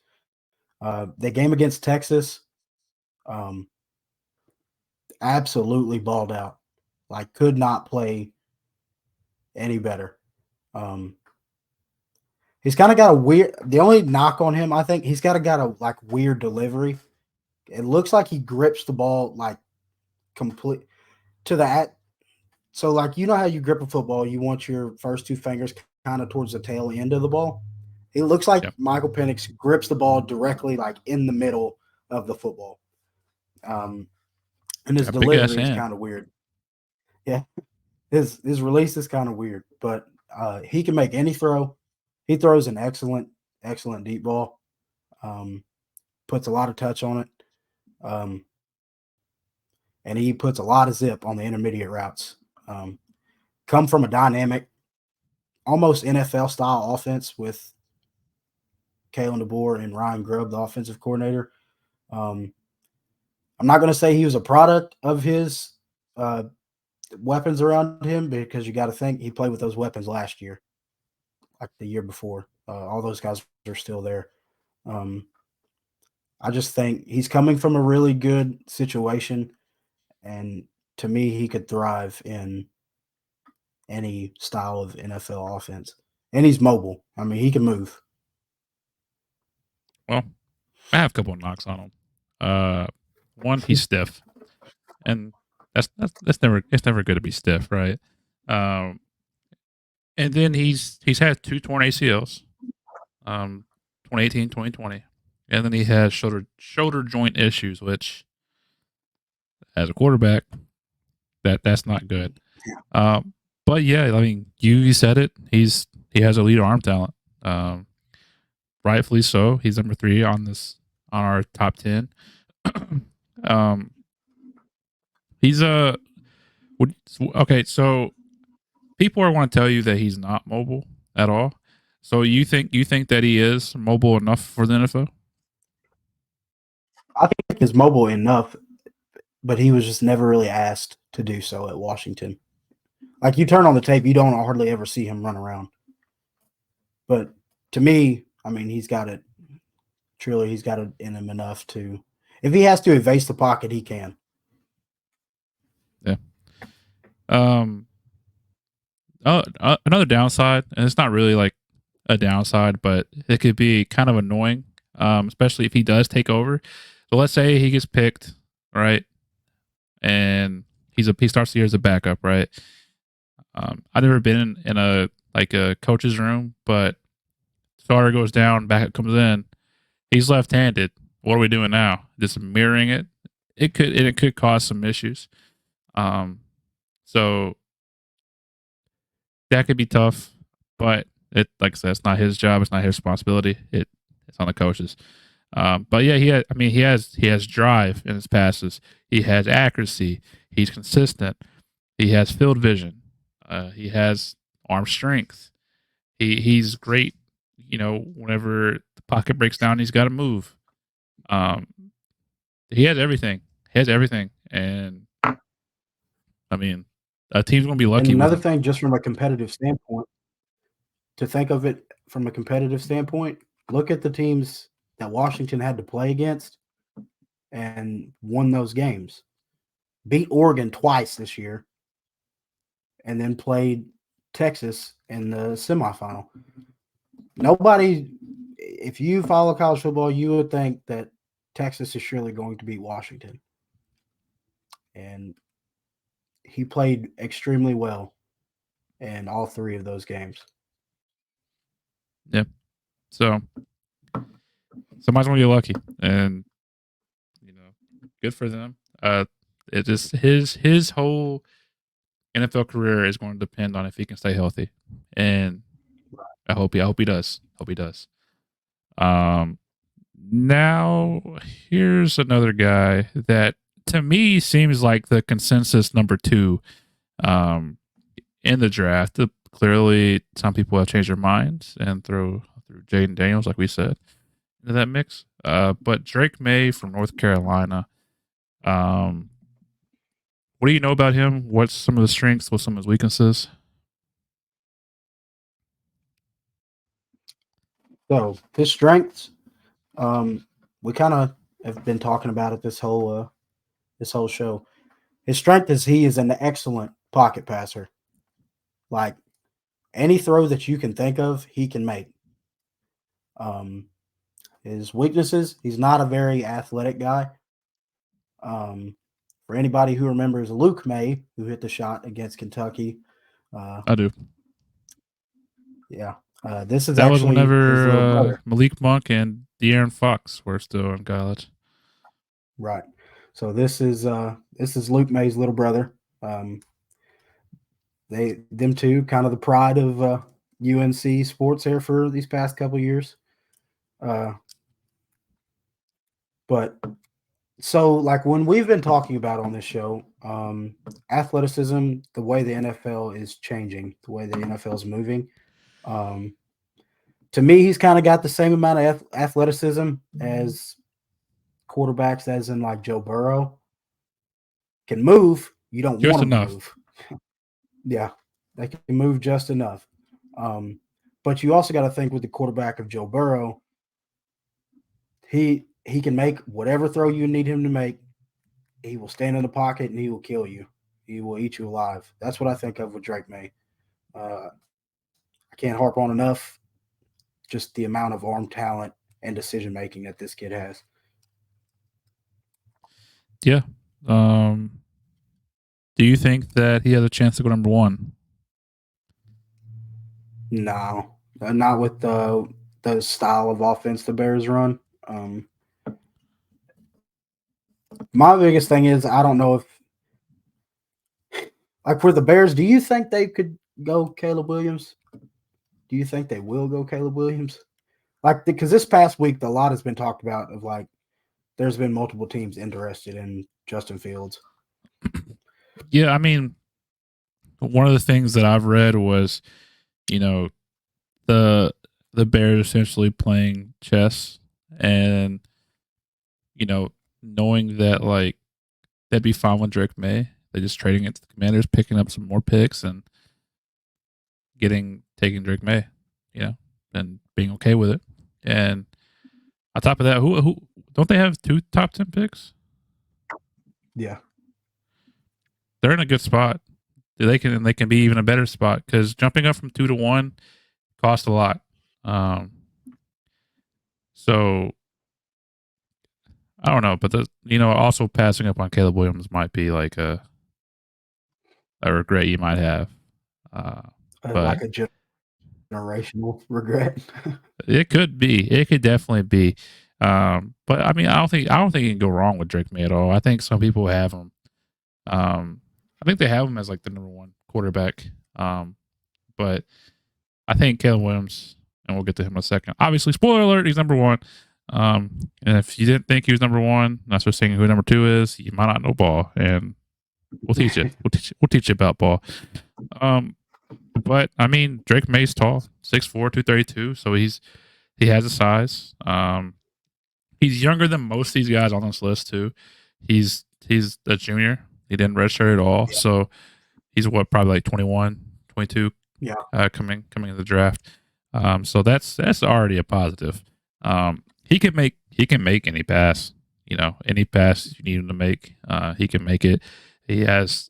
The game against Texas, absolutely balled out. Like could not play any better. He's kind of got a weird. The only knock on him, I think, he's got a like weird delivery. It looks like he grips the ball like complete to that. So like you know how you grip a football, you want your first two fingers kind of towards the tail end of the ball. It looks like Michael Penix grips the ball directly like in the middle of the football. And his delivery is kind of weird. Yeah, his release is kind of weird, but he can make any throw. He throws an excellent deep ball. Puts a lot of touch on it. And he puts a lot of zip on the intermediate routes. Come from a dynamic, almost NFL style offense with Kalen DeBoer and Ryan Grubb, the offensive coordinator. I'm not going to say he was a product of his weapons around him because you got to think he played with those weapons last year, like the year before. All those guys are still there. I just think he's coming from a really good situation, and to me, he could thrive in any style of NFL offense. And he's mobile. I mean, he can move. Well, I have a couple of knocks on him. One, he's stiff, and that's never good to be stiff, right? And then he's had 2 torn ACLs, 2018, 2020, and then he has shoulder joint issues, which as a quarterback, that's not good. But yeah, I mean, you said it. He has elite arm talent. Rightfully so. He's number 3 on our top 10. He's okay. So people want to tell you that he's not mobile at all. So you think that he is mobile enough for the NFL? I think he's mobile enough, but he was just never really asked to do so at Washington. Like you turn on the tape, you don't hardly ever see him run around. But to me, I mean, he's got it. Truly, he's got it in him enough to. If he has to evade the pocket, he can. Yeah. Another downside, and it's not really like a downside, but it could be kind of annoying, especially if he does take over. So let's say he gets picked, right, and he starts the year as a backup, right? I've never been in a coach's room, but starter goes down, backup comes in. He's left-handed. What are we doing now? Just mirroring it. It could cause some issues. So that could be tough, but like I said, it's not his job. It's not his responsibility. It's on the coaches. But yeah, he has drive in his passes. He has accuracy. He's consistent. He has field vision. He has arm strength. He's great. You know, whenever the pocket breaks down, he's got to move. He has everything. And I mean, A team's going to be lucky. And another with him. thing, just from a competitive standpoint, to think of it from a competitive standpoint, look at the teams that Washington had to play against and won those games. Beat Oregon twice this year and then played Texas in the semifinal. Nobody, if you follow college football, you would think that Texas is surely going to beat Washington. And he played extremely well in all three of those games. Yeah. So somebody's going to get lucky, and good for them. It just his whole NFL career is going to depend on if he can stay healthy, and I hope he does. Hope he does. Now here's another guy that to me seems like the consensus number 2 in the draft. Clearly, some people have changed their minds and through Jaden Daniels, like we said, into that mix. But Drake May from North Carolina. What do you know about him? What's some of the strengths? What's some of his weaknesses? So his strengths, we kind of have been talking about it this whole show. His strength is he is an excellent pocket passer. Like any throw that you can think of, he can make. His weaknesses, he's not a very athletic guy. For anybody who remembers Luke May, who hit the shot against Kentucky. I do. Yeah. This is that was actually his little whenever brother. Malik Monk and De'Aaron Fox were still in college. Right. So this is Luke May's little brother. Them two, kind of the pride of UNC sports here for these past couple years. But so like when we've been talking about on this show, athleticism, the way the NFL is changing, the way the NFL is moving. To me, he's kind of got the same amount of athleticism as quarterbacks, as in like Joe Burrow. Can move. You don't Just want to enough. move. Yeah, they can move just enough. But you also got to think with the quarterback of Joe Burrow, he can make whatever throw you need him to make. He will stand in the pocket and he will kill you. He will eat you alive. That's what I think of with Drake May. I can't harp on enough just the amount of arm talent and decision making that this kid has. Yeah. Do you think that he has a chance to go number 1? No, not with the style of offense the Bears run. My biggest thing is I don't know if, like for the Bears, do you think they could go Caleb Williams? Do you think they will go Caleb Williams? Like, because this past week, a lot has been talked about of like, there's been multiple teams interested in Justin Fields. Yeah, I mean, one of the things that I've read was, the Bears essentially playing chess and, knowing that like they'd be fine with Drake May. They're just trading it to the Commanders, picking up some more picks and taking Drake May, and being okay with it. And on top of that, who don't they have 2 top 10 picks? Yeah. They're in a good spot. They can be even a better spot because jumping up from 2 to 1 costs a lot. So I don't know, but also passing up on Caleb Williams might be like a regret you might have. Like a generational regret. It could be. It could definitely be. But I mean, I don't think you can go wrong with Drake May at all. I think some people have him. I think they have him as like the number 1 quarterback. But I think Caleb Williams, and we'll get to him in a second. Obviously, spoiler alert, he's number 1. And if you didn't think he was number 1, that's for saying who number 2 is, you might not know ball, and we'll teach you. We'll teach you about ball. But I mean, Drake May's tall, 6'4", 232, so he has a size. He's younger than most of these guys on this list too. He's a junior. He didn't redshirt at all, so He's probably like 21, 22. Yeah. Coming in the draft. So that's already a positive. He can make any pass. Any pass you need him to make, he can make it. He has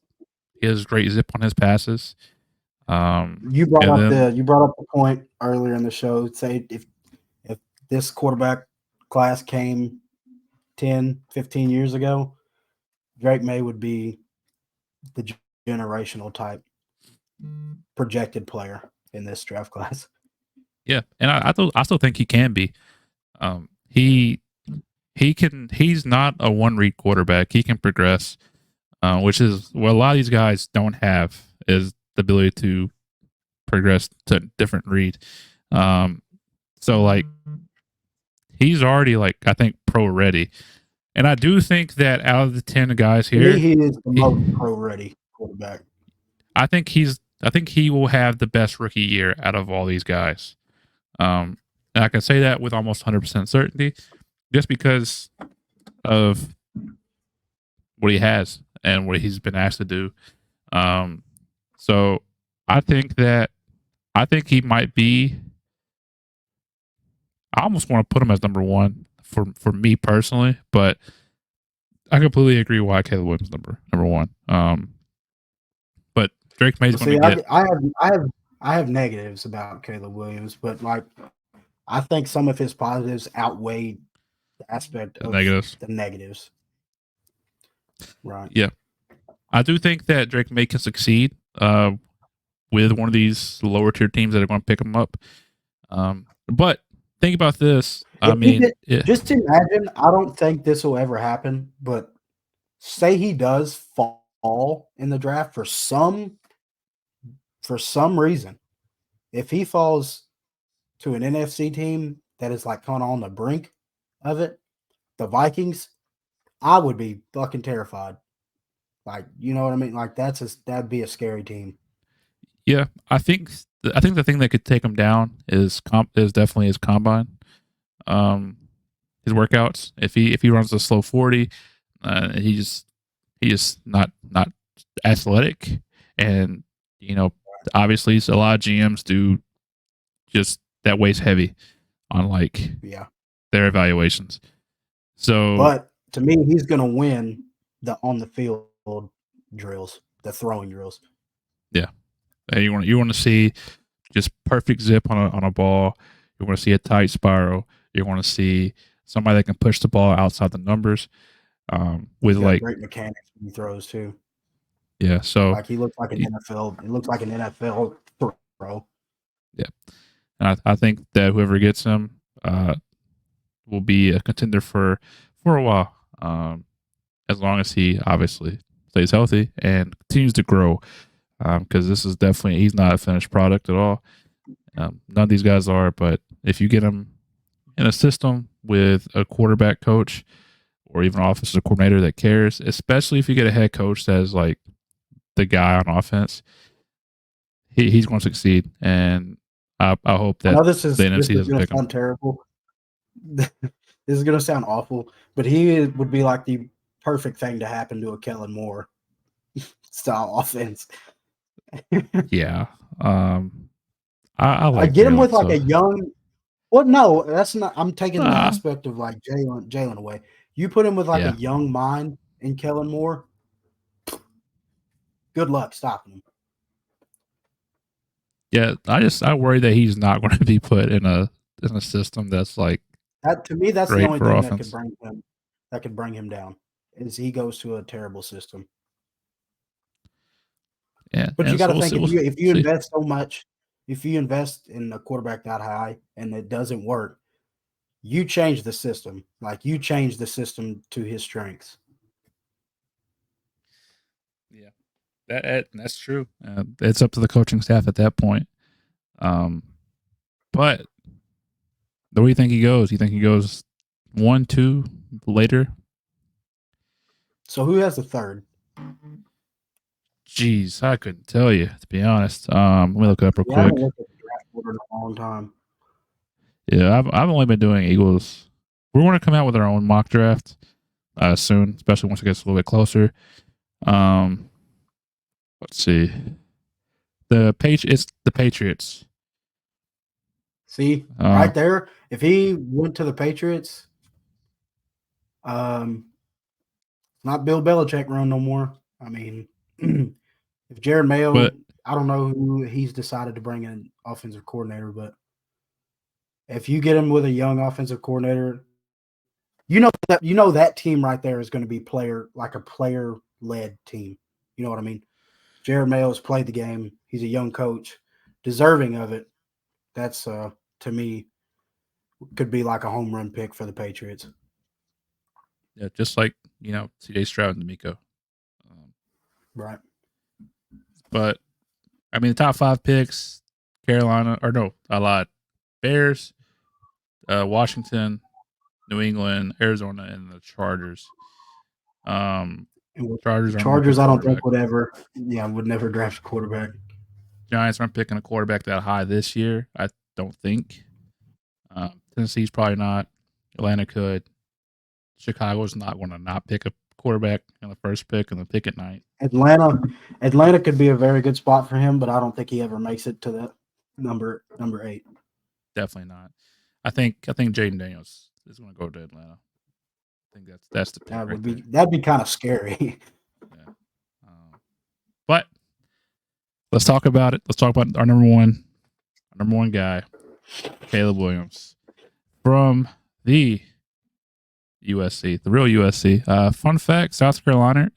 great zip on his passes. You brought up the point earlier in the show. Say if this quarterback class came 10, 15 years ago, Drake May would be the generational type projected player in this draft class. Yeah, and I still think he can be. He's not a one read quarterback. He can progress, which is what a lot of these guys don't have, is the ability to progress to different read. So like he's already like, I think, pro ready. And I do think that out of the 10 guys here, he is the most pro ready quarterback. I think he will have the best rookie year out of all these guys. And I can say that with almost 100% certainty, just because of what he has and what he's been asked to do. So I think he might be. I almost want to put him as number one for me personally, but I completely agree why Caleb Williams number one. But Drake May's going to get. I have negatives about Caleb Williams, but like I think some of his positives outweigh the aspect of the negatives. Right. Yeah. I do think that Drake May can succeed with one of these lower tier teams that are going to pick him up. But think about this. Just imagine, I don't think this will ever happen, but say he does fall in the draft for some reason. If he falls to an NFC team that is like kind of on the brink of it, the Vikings, I would be fucking terrified. Like, you know what I mean? Like that'd be a scary team. Yeah, I think the thing that could take him down is definitely his combine, his workouts. If he runs a slow 40, he's just not athletic, and obviously a lot of GMs do just that weighs heavy on their evaluations. So, but to me, he's gonna win the on the field drills, the throwing drills. Yeah. You want to see just perfect zip on a ball. You want to see a tight spiral. You want to see somebody that can push the ball outside the numbers. With great mechanics when he throws too. Yeah, so like he looks like an NFL. He looks like an NFL throw. Yeah, and I think that whoever gets him will be a contender for a while. As long as he obviously stays healthy and continues to grow. Because this is definitely, he's not a finished product at all. None of these guys are, but if you get him in a system with a quarterback coach or even an offensive coordinator that cares, especially if you get a head coach that is like the guy on offense, he's going to succeed. And I hope that this is going to sound terrible. This is going to sound awful, but he would be like the perfect thing to happen to a Kellen Moore style offense. Yeah. I get him with like a young. Well, no, that's not. I'm taking the aspect of like Jalen away. You put him with like a young mind in Kellen Moore. Good luck stopping him. Yeah, I worry that he's not going to be put in a system that's like that. To me, that's the only thing that could bring him down is he goes to a terrible system. Yeah, but you got to think if you invest so much, if you invest in a quarterback that high and it doesn't work, you change the system. Like you change the system to his strengths. Yeah, that's true. It's up to the coaching staff at that point. But where do you think he goes? You think he goes 1, 2 later? So who has the third? Jeez, I couldn't tell you, to be honest. Let me look it up real quick. I haven't looked at the draft order in a long time. Yeah, I've only been doing Eagles. We're going to come out with our own mock draft soon, especially once it gets a little bit closer. But Let's see. It's the Patriots. See, right there, if he went to the Patriots, not Bill Belichick run no more. I mean, if Jared Mayo, I don't know who he's decided to bring in offensive coordinator, but if you get him with a young offensive coordinator, you know that team right there is going to be player-led team. You know what I mean? Jared Mayo has played the game. He's a young coach, deserving of it. That's to me could be like a home run pick for the Patriots. Yeah, just like C.J. Stroud and D'Amico. Right. But I mean, the top 5 picks: Carolina, or no, a lot. Bears, Washington, New England, Arizona, and the Chargers. Chargers, I don't think would never draft a quarterback. Giants aren't picking a quarterback that high this year, I don't think. Tennessee's probably not. Atlanta could. Chicago's not going to not pick a quarterback in the first pick and the pick at night. Atlanta could be a very good spot for him, but I don't think he ever makes it to that number 8. Definitely not. I think Jaden Daniels is going to go to Atlanta. I think that's the pick. That'd be kind of scary. Yeah. But let's talk about it. Let's talk about our number one guy, Caleb Williams, from the USC, the real USC. Fun fact: South Carolina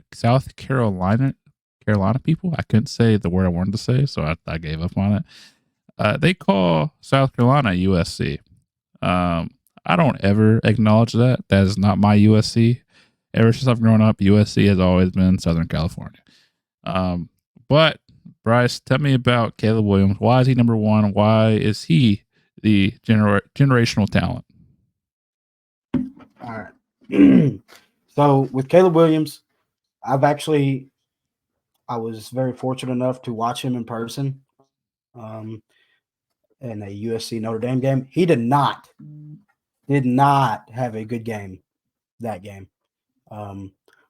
people. I couldn't say the word I wanted to say, so I gave up on it. They call South Carolina USC. I don't ever acknowledge that. That is not my USC. Ever since I've grown up, USC has always been Southern California. But Bryce, tell me about Caleb Williams. Why is he number 1? Why is he the generational talent? All right. So with Caleb Williams, I was very fortunate enough to watch him in person in a USC Notre Dame game. He did not have a good game that game.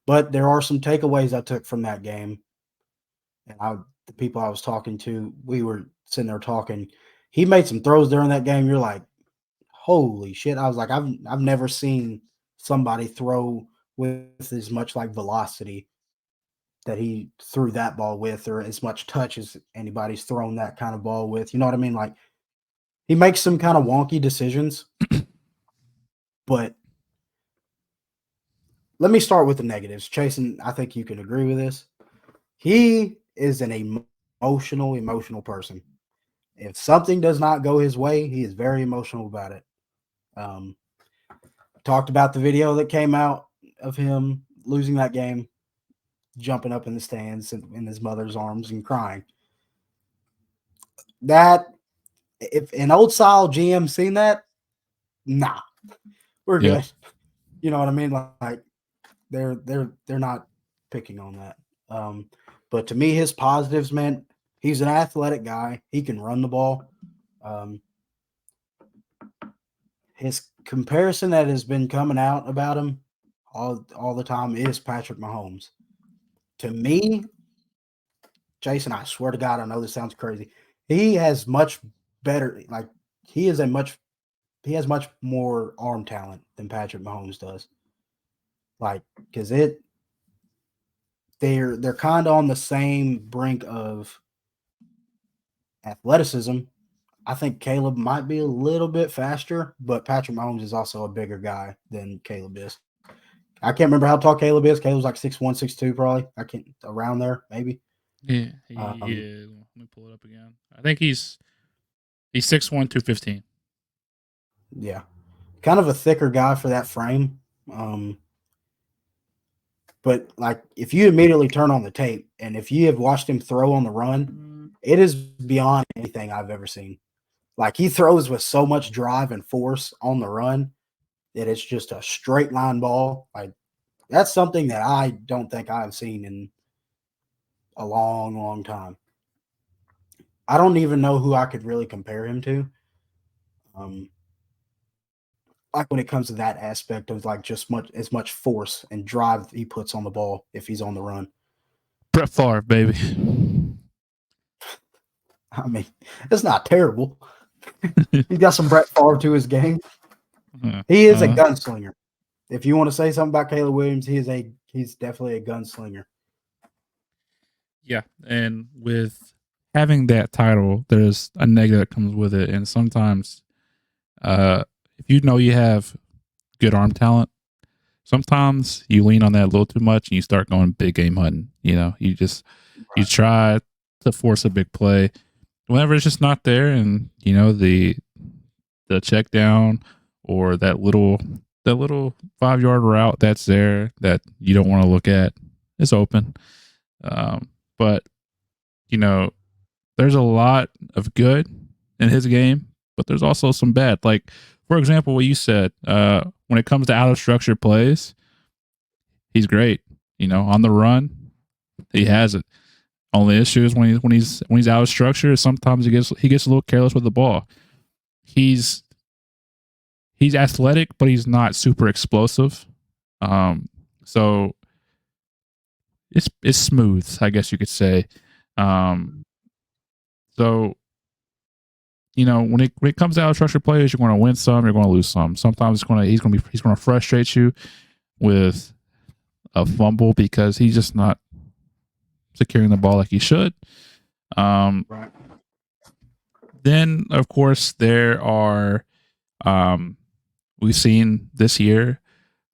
But there are some takeaways I took from that game. And the people I was talking to, we were sitting there talking. He made some throws during that game. You're like, holy shit. I was like, I've never seen somebody throw with as much like velocity that he threw that ball with, or as much touch as anybody's thrown that kind of ball with. You know what I mean? Like, he makes some kind of wonky decisions. But let me start with the negatives. Chase, and I think you can agree with this. He is an emotional person. If something does not go his way, he is very emotional about it. Talked about the video that came out of him losing that game, jumping up in the stands in his mother's arms and crying. That, if an old style GM seen that, nah, we're good. You know what I mean? Like they're not picking on that. But to me, his positives, man, he's an athletic guy. He can run the ball. His comparison that has been coming out about him all the time is Patrick Mahomes. To me, Jason, I swear to God, I know this sounds crazy. He has much better, like he has much more arm talent than Patrick Mahomes does. Like, because they're kind of on the same brink of athleticism. I think Caleb might be a little bit faster, but Patrick Mahomes is also a bigger guy than Caleb is. I can't remember how tall Caleb is. Caleb's like 6'1", 6'2", probably. I can't, around there, maybe. Yeah. Let me pull it up again. I think he's 6'1", 215. Yeah. Kind of a thicker guy for that frame. But like, if you immediately turn on the tape and if you have watched him throw on the run, it is beyond anything I've ever seen. Like, he throws with so much drive and force on the run that it's just a straight line ball. Like, that's something that I don't think I've seen in a long, long time. I don't even know who I could really compare him to. Like, when it comes to that aspect of like just as much force and drive he puts on the ball if he's on the run. Brett Favre, baby. I mean, it's not terrible. He's got some Brett Favre to his game. He is a gunslinger. If you want to say something about Caleb Williams, he's definitely a gunslinger. Yeah, and with having that title, there's a negative that comes with it, and sometimes, if you know you have good arm talent, sometimes you lean on that a little too much, and you start going big game hunting. You try to force a big play whenever it's just not there, and the check down or that little 5-yard route that's there that you don't want to look at is open. But there's a lot of good in his game, but there's also some bad. Like, for example, what you said, when it comes to out of structure plays, he's great. On the run, he has it. Only issue is when he's out of structure, sometimes he gets a little careless with the ball. He's athletic, but he's not super explosive. So it's smooth, I guess you could say. So when it comes to out of structure plays, you're going to win some, you're going to lose some. Sometimes he's going to frustrate you with a fumble because he's just not securing the ball like he should. Right. Then, of course, there are we've seen this year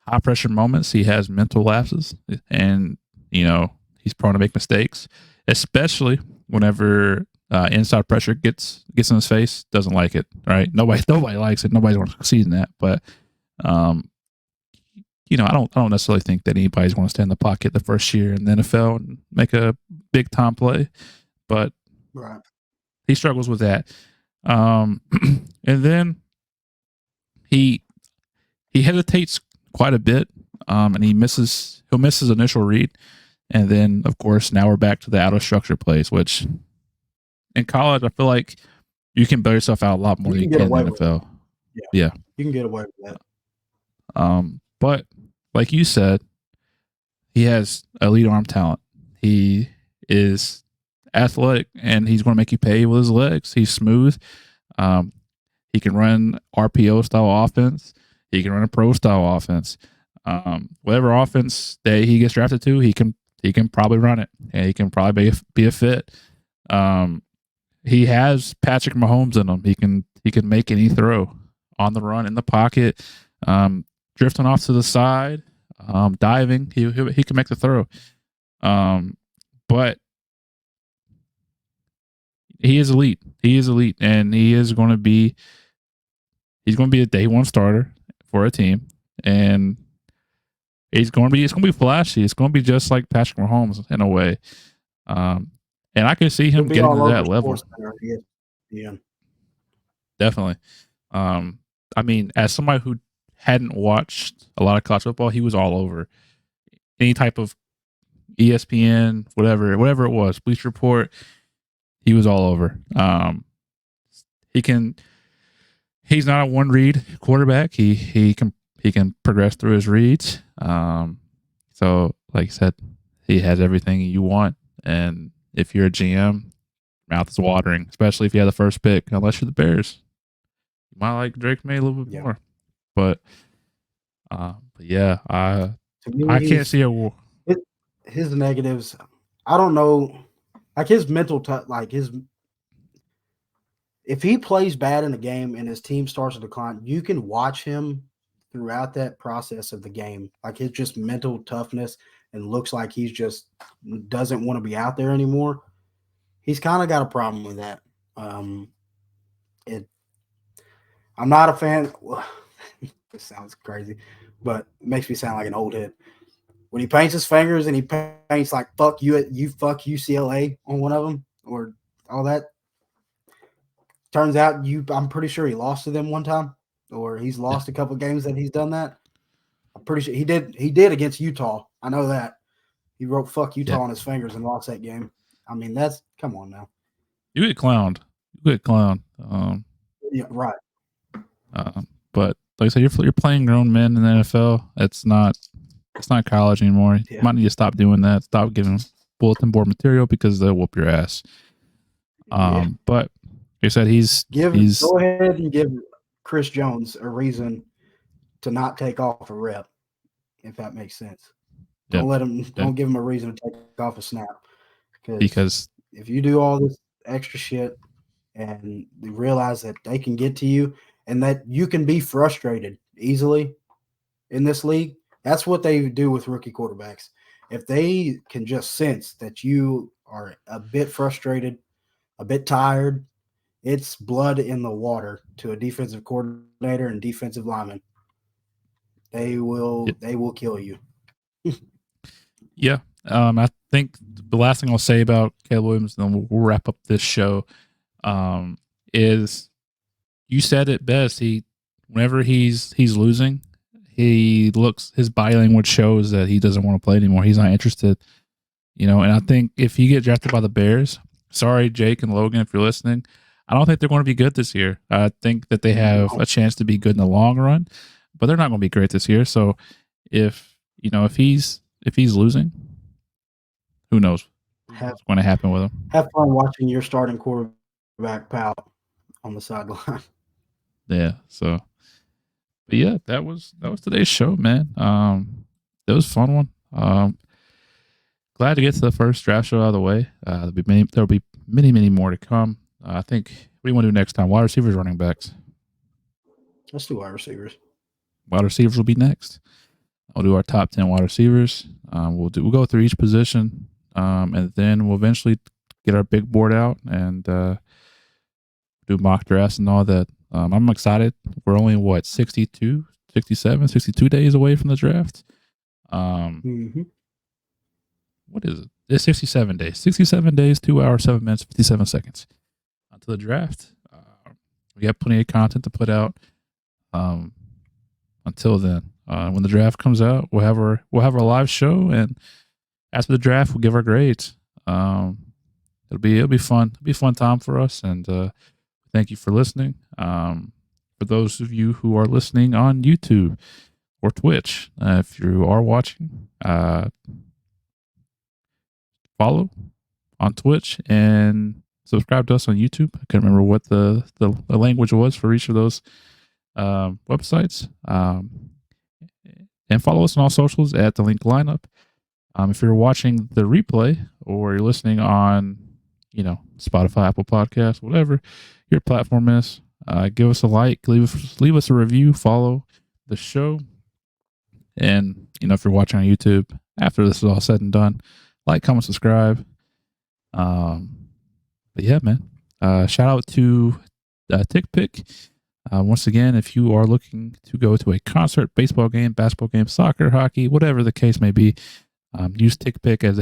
high pressure moments. He has mental lapses, and he's prone to make mistakes, especially whenever inside pressure gets in his face. Doesn't like it, right? Nobody likes it. Nobody's going to succeed in that. But I don't necessarily think that anybody's going to stand in the pocket the first year in the NFL and make a big time play. But right. He struggles with that. And then he hesitates quite a bit, and he'll miss his initial read. And then, of course, now we're back to the out of structure plays, which in college, I feel like you can bail yourself out a lot more than you can in the NFL. Yeah. You can get away with that. But like you said, he has elite arm talent. He is athletic, and he's going to make you pay with his legs. He's smooth. He can run RPO style offense. He can run a pro style offense. Whatever offense that he gets drafted to, he can probably run it, and he can probably be a fit. He has Patrick Mahomes in him. He can make any throw on the run, in the pocket, drifting off to the side, diving. He can make the throw. But he is elite. And he's going to be a day one starter for a team, and it's going to be flashy. It's going to be just like Patrick Mahomes in a way. And I can see him getting to that level. Yeah, definitely. I mean, as somebody who hadn't watched a lot of college football, he was all over any type of ESPN, whatever it was, Bleacher Report. He was all over. He's not a one read quarterback. He can progress through his reads. So like I said, he has everything you want. And if you're a GM, mouth is watering, especially if you have the first pick, unless you're the Bears. You might like Drake May a little bit more. But yeah, I can't see his negatives. I don't know, like his mental if he plays bad in a game and his team starts to decline, you can watch him throughout that process of the game. Like his just mental toughness, and looks like he's just doesn't want to be out there anymore. He's kind of got a problem with that. I'm not a fan. Well, this sounds crazy, but it makes me sound like an old head. When he paints his fingers and he paints like fuck you fuck UCLA on one of them or all that. Turns out I'm pretty sure he lost to them one time, or he's lost a couple games that he's done that. I'm pretty sure he did against Utah. I know that. He wrote fuck Utah on his fingers and lost that game. I mean, come on now. You get clowned. Yeah, right. But like I said, you're playing grown men in the NFL. It's not college anymore. Yeah. You might need to stop doing that. Stop giving bulletin board material because they'll whoop your ass. But he said he's go ahead and give Chris Jones a reason to not take off a rep, if that makes sense. Don't give him a reason to take off a snap. Because if you do all this extra shit and you realize that they can get to you and that you can be frustrated easily in this league, that's what they do with rookie quarterbacks. If they can just sense that you are a bit frustrated, a bit tired, it's blood in the water to a defensive coordinator and defensive lineman. They will kill you. Yeah. I think the last thing I'll say about Caleb Williams, and then we'll wrap up this show, is you said it best. Whenever he's losing, his body language shows that he doesn't want to play anymore. He's not interested, and I think if you get drafted by the Bears, sorry, Jake and Logan, if you're listening, I don't think they're going to be good this year. I think that they have a chance to be good in the long run, but they're not going to be great this year. So if he's losing, who knows what's going to happen with him? Have fun watching your starting quarterback pout on the sideline. Yeah. So, but yeah, that was today's show, man. It was a fun one. Glad to get to the first draft show out of the way. There'll be many more to come. I think what do you want to do next time? Wide receivers, running backs. Let's do wide receivers. Wide receivers will be next. I'll do our top 10 wide receivers. We'll go through each position, and then we'll eventually get our big board out and do mock drafts and all that. I'm excited. We're only 62 days away from the draft. What is it? It's 67 days. 67 days, 2 hours, 7 minutes, 57 seconds until the draft. We have plenty of content to put out. Until then, when the draft comes out, we'll have our live show, and after the draft, we'll give our grades. It'll be fun. It'll be a fun time for us, and thank you for listening. For those of you who are listening on YouTube or Twitch, if you are watching, follow on Twitch and subscribe to us on YouTube. I can't remember what the language was for each of those websites. And follow us on all socials at the Linc Lineup. If you're watching the replay or you're listening on, Spotify, Apple Podcasts, whatever your platform is, give us a like, leave us a review, follow the show. And, if you're watching on YouTube, after this is all said and done, like, comment, subscribe. But yeah, man. Shout out to TickPick. Once again, if you are looking to go to a concert, baseball game, basketball game, soccer, hockey, whatever the case may be, use TickPick, as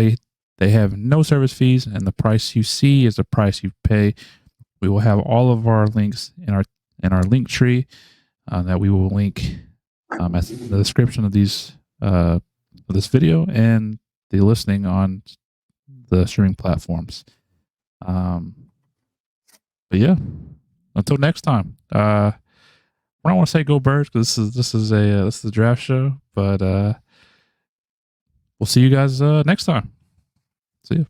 they have no service fees, and the price you see is the price you pay. We will have all of our links in our link tree that we will link at the description of this video and the listening on the streaming platforms. But yeah, until next time. I don't want to say go Birds because this is a draft show, but we'll see you guys next time. See ya.